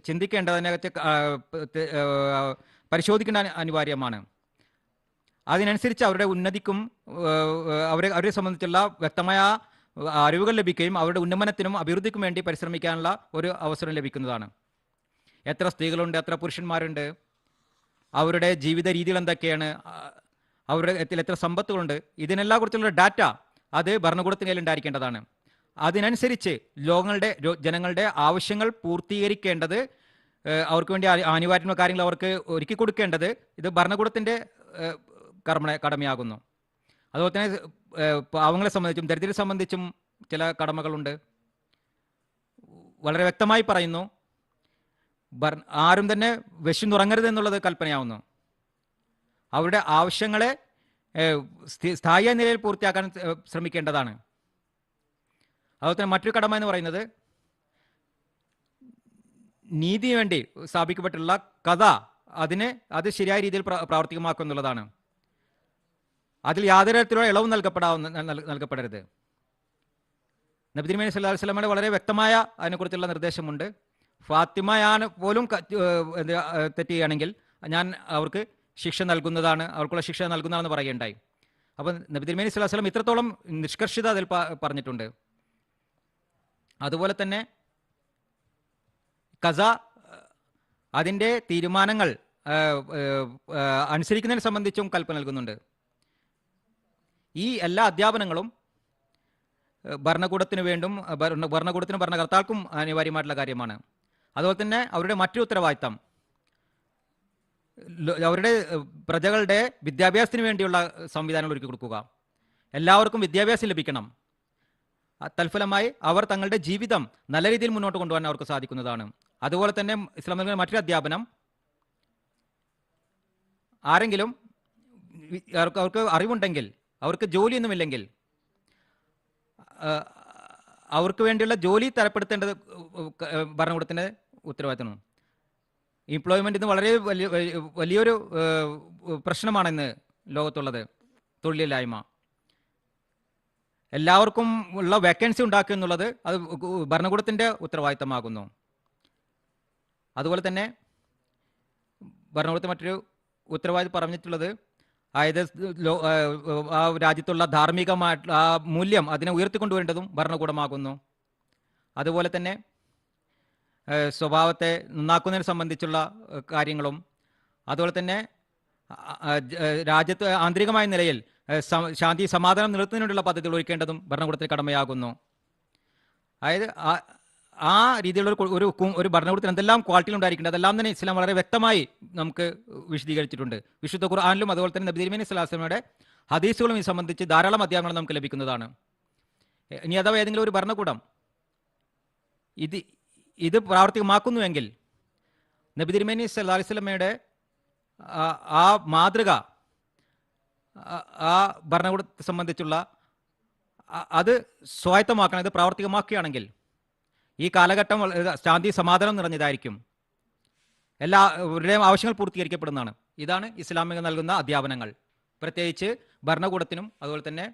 ചിന്തിക്കേണ്ടതിനകത്ത് പരിശോധിക്കേണ്ട അനിവാര്യമാണ്. അതിനനുസരിച്ച് അവരുടെ ഉന്നതിക്കും അവരെ സംബന്ധിച്ചുള്ള വ്യക്തമായ അറിവുകൾ ലഭിക്കുകയും അവരുടെ ഉന്നമനത്തിനും അഭിവൃദ്ധിക്കും വേണ്ടി പരിശ്രമിക്കാനുള്ള ഒരു അവസരം ലഭിക്കുന്നതാണ്. എത്ര സ്ത്രീകളുണ്ട്, എത്ര പുരുഷന്മാരുണ്ട്, അവരുടെ ജീവിത രീതികൾ എന്തൊക്കെയാണ്, അവരുടെ എത്ര സമ്പത്തുകളുണ്ട്, ഇതിനെല്ലാം കുറിച്ചുള്ള ഡാറ്റ അത് ഭരണകൂടത്തിന് കയ്യിൽ ഉണ്ടായിരിക്കേണ്ടതാണ്. അതിനനുസരിച്ച് ജനങ്ങളുടെ ആവശ്യങ്ങൾ പൂർത്തീകരിക്കേണ്ടത്, അവർക്ക് വേണ്ടി അനിവാര്യമായ കാര്യങ്ങൾ അവർക്ക് ഒരുക്കി കൊടുക്കേണ്ടത് ഇത് ഭരണകൂടത്തിൻ്റെ കടമയാകുന്നു. അതുപോലെ തന്നെ പാവങ്ങളെ സംബന്ധിച്ചും ദരിദ്രരെ സംബന്ധിച്ചും ചില കടമകളുണ്ട്. വളരെ വ്യക്തമായി പറയുന്നു, ആരും തന്നെ വിശന്നുറങ്ങരുത് എന്നുള്ളത് കൽപ്പനയാവുന്നു. അവരുടെ ആവശ്യങ്ങളെ സ്ഥായി നിലയിൽ പൂർത്തിയാക്കാൻ ശ്രമിക്കേണ്ടതാണ്. അതുപോലെ തന്നെ മറ്റൊരു കടമ എന്ന് പറയുന്നത് നീതിക്ക് വേണ്ടി സ്ഥാപിക്കപ്പെട്ടുള്ള കഥ അത് ശരിയായ രീതിയിൽ പ്രാവർത്തികമാക്കുക എന്നുള്ളതാണ്. അതിൽ യാതൊരു തരത്തിലുള്ള ഇളവും നൽകപ്പെടരുത്. നബി തിരുമേനി സല്ലല്ലാഹു അലൈഹി വസല്ലമയുടെ വളരെ വ്യക്തമായ അതിനെക്കുറിച്ചുള്ള നിർദ്ദേശമുണ്ട്. ഫാത്തിമയാണ് പോലും തെറ്റുകയാണെങ്കിൽ ഞാൻ അവർക്ക് ശിക്ഷ നൽകുന്നതാണ്, അവർക്കുള്ള ശിക്ഷ നൽകുന്നതാണെന്ന് പറയുകയുണ്ടായി. അപ്പം നബി തിരുമേനി സല്ലല്ലാഹു അലൈഹി വസല്ലം ഇത്രത്തോളം നിഷ്കർഷിത അതിൽ പറഞ്ഞിട്ടുണ്ട്. അതുപോലെ തന്നെ ഖസ അതിൻ്റെ തീരുമാനങ്ങൾ അനുസരിക്കുന്നതിനെ സംബന്ധിച്ചും കൽപ്പന നൽകുന്നുണ്ട്. ഈ എല്ലാ അധ്യാപനങ്ങളും ഭരണകൂടത്തിനും ഭരണകർത്താക്കൾക്കും അനിവാര്യമായിട്ടുള്ള കാര്യമാണ്. അതുപോലെ തന്നെ അവരുടെ മറ്റൊരു ഉത്തരവാദിത്തം അവരുടെ പ്രജകളുടെ വിദ്യാഭ്യാസത്തിന് വേണ്ടിയുള്ള സംവിധാനങ്ങൾ ഒരുക്കി കൊടുക്കുക. എല്ലാവർക്കും വിദ്യാഭ്യാസം ലഭിക്കണം. തൽഫലമായി അവർ തങ്ങളുടെ ജീവിതം നല്ല രീതിയിൽ മുന്നോട്ട് കൊണ്ടുപോകാൻ അവർക്ക് സാധിക്കുന്നതാണ്. അതുപോലെ തന്നെ ഇസ്ലാമിക മറ്റൊരു അധ്യാപനം, ആരെങ്കിലും അവർക്ക് അറിവുണ്ടെങ്കിൽ, അവർക്ക് ജോലിയൊന്നുമില്ലെങ്കിൽ അവർക്ക് വേണ്ടിയുള്ള ജോലി തരപ്പെടുത്തേണ്ടത് ഭരണകൂടത്തിൻ്റെ ഉത്തരവാദിത്തമാണ്. എംപ്ലോയ്മെന്റ് ഇന്ന് വളരെ വലിയൊരു പ്രശ്നമാണ് ഇന്ന് ലോകത്തുള്ളത്, തൊഴിലില്ലായ്മ. എല്ലാവർക്കും ഉള്ള വേക്കൻസി ഉണ്ടാക്കുക എന്നുള്ളത് അത് ഭരണകൂടത്തിൻ്റെ ഉത്തരവാദിത്തമാകുന്നു. അതുപോലെ തന്നെ ഭരണകൂടത്തിൽ മറ്റൊരു ഉത്തരവാദിത്തം പറഞ്ഞിട്ടുള്ളത്, അതായത് ആ രാജ്യത്തുള്ള ധാർമ്മികമായിട്ടുള്ള ആ മൂല്യം അതിനെ ഉയർത്തിക്കൊണ്ടുവരേണ്ടതും ഭരണകൂടമാകുന്നു. അതുപോലെ തന്നെ സ്വഭാവത്തെ നന്നാക്കുന്നതിനെ സംബന്ധിച്ചുള്ള കാര്യങ്ങളും, അതുപോലെ തന്നെ രാജ്യത്ത് ആന്തരികമായ നിലയിൽ ശാന്തി സമാധാനം നിലനിർത്തുന്നതിനുള്ള പദ്ധതികൾ ഒരുക്കേണ്ടതും ഭരണകൂടത്തിന് കടമയാകുന്നു. അതായത് ആ രീതിയിലുള്ള ഒരു ഭരണകൂടത്തിന് എന്തെല്ലാം ക്വാളിറ്റികൾ ഉണ്ടായിരിക്കേണ്ടത് അതെല്ലാം തന്നെ ഇസ്ലാം വളരെ വ്യക്തമായി നമുക്ക് വിശദീകരിച്ചിട്ടുണ്ട്. വിശുദ്ധ ഖുർആനിലും അതുപോലെ തന്നെ നബി തിരുമേനി സ്വല്ലല്ലാഹു അലൈഹി വസല്ലമയുടെ ഹദീസുകളും ഇത് സംബന്ധിച്ച് ധാരാളം അധ്യാപനങ്ങൾ നമുക്ക് ലഭിക്കുന്നതാണ്. ഇനി അഥവാ ഏതെങ്കിലും ഒരു ഭരണകൂടം ഇത് പ്രാവർത്തികമാക്കുന്നുവെങ്കിൽ നബി തിരുമേനി സല്ലല്ലാഹു അലൈഹി വസല്ലമയുടെ ആ മാതൃക ആ ഭരണകൂടത്തെ സംബന്ധിച്ചുള്ള അത് സ്വായത്തമാക്കണം, ഇത് പ്രാവർത്തികമാക്കുകയാണെങ്കിൽ ഈ കാലഘട്ടം ശാന്തി സമാധാനം നിറഞ്ഞതായിരിക്കും, എല്ലാവരുടെയും ആവശ്യങ്ങൾ പൂർത്തീകരിക്കപ്പെടുന്നതാണ്. ഇതാണ് ഇസ്ലാമിക നൽകുന്ന അധ്യാപനങ്ങൾ, പ്രത്യേകിച്ച് ഭരണകൂടത്തിനും അതുപോലെ തന്നെ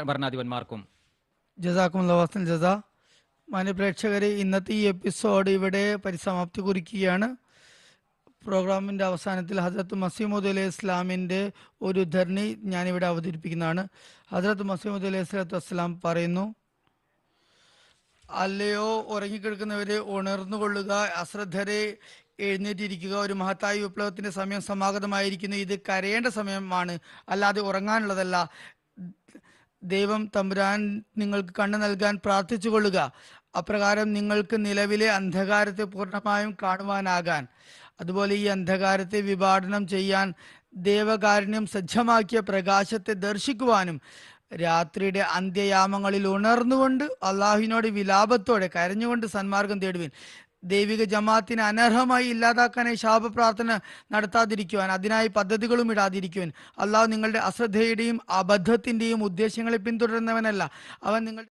ഭരണാധിപന്മാർക്കും. ജസാക്കുമുല്ലാഹു ഹസ്സൻ ജസാ. മാന്യ പ്രേക്ഷകരെ, ഇന്നത്തെ ഈ എപ്പിസോഡ് ഇവിടെ പരിസമാപ്തി കുറിക്കുകയാണ്. പ്രോഗ്രാമിൻ്റെ അവസാനത്തിൽ ഹസ്രത്ത് മസീഹ് മൗഊദ് അലൈഹി ഇസ്ലാമിൻ്റെ ഒരു ഉദ്ധരണി ഞാനിവിടെ അവതരിപ്പിക്കുന്നതാണ്. ഹസ്രത്ത് മസീഹ് മൗഊദ് അലൈഹി സ്വലാത്തു വസ്സലാം പറയുന്നു: അല്ലയോ ഉറങ്ങിക്കിടക്കുന്നവരെ, ഉണർന്നുകൊള്ളുക, അശ്രദ്ധരെ എഴുന്നേറ്റിരിക്കുക. ഒരു മഹത്തായ വിപ്ലവത്തിന്റെ സമയം സമാഗതമായിരിക്കുന്നു. ഇത് കരയേണ്ട സമയമാണ്, അല്ലാതെ ഉറങ്ങാനുള്ളതല്ല. ദൈവം തമ്പുരാൻ നിങ്ങൾക്ക് കണ്ണ് നൽകാൻ പ്രാർത്ഥിച്ചു കൊള്ളുക. അപ്രകാരം നിങ്ങൾക്ക് നിലവിലെ അന്ധകാരത്തെ പൂർണ്ണമായും കാണുവാനാകാൻ, അതുപോലെ ഈ അന്ധകാരത്തെ വിഭാടനം ചെയ്യാൻ ദേവകാരുണ്യം സജ്ജമാക്കിയ പ്രകാശത്തെ ദർശിക്കുവാനും രാത്രിയുടെ അന്ത്യയാമങ്ങളിൽ ഉണർന്നുകൊണ്ട് അള്ളാഹുവിനോട് വിലാപത്തോടെ കരഞ്ഞുകൊണ്ട് സന്മാർഗം തേടുവിൻ. ദൈവിക ജമാഅത്തിനെ അനർഹമായി ഇല്ലാതാക്കാനായി ശാപ പ്രാർത്ഥന നടത്താതിരിക്കുവാൻ, അതിനായി പദ്ധതികളും ഇടാതിരിക്കുവാൻ. അള്ളാഹു നിങ്ങളുടെ അശ്രദ്ധയുടെയും അബദ്ധത്തിന്റെയും ഉദ്ദേശങ്ങളെ പിന്തുടരുന്നവനല്ല. അവൻ നിങ്ങൾ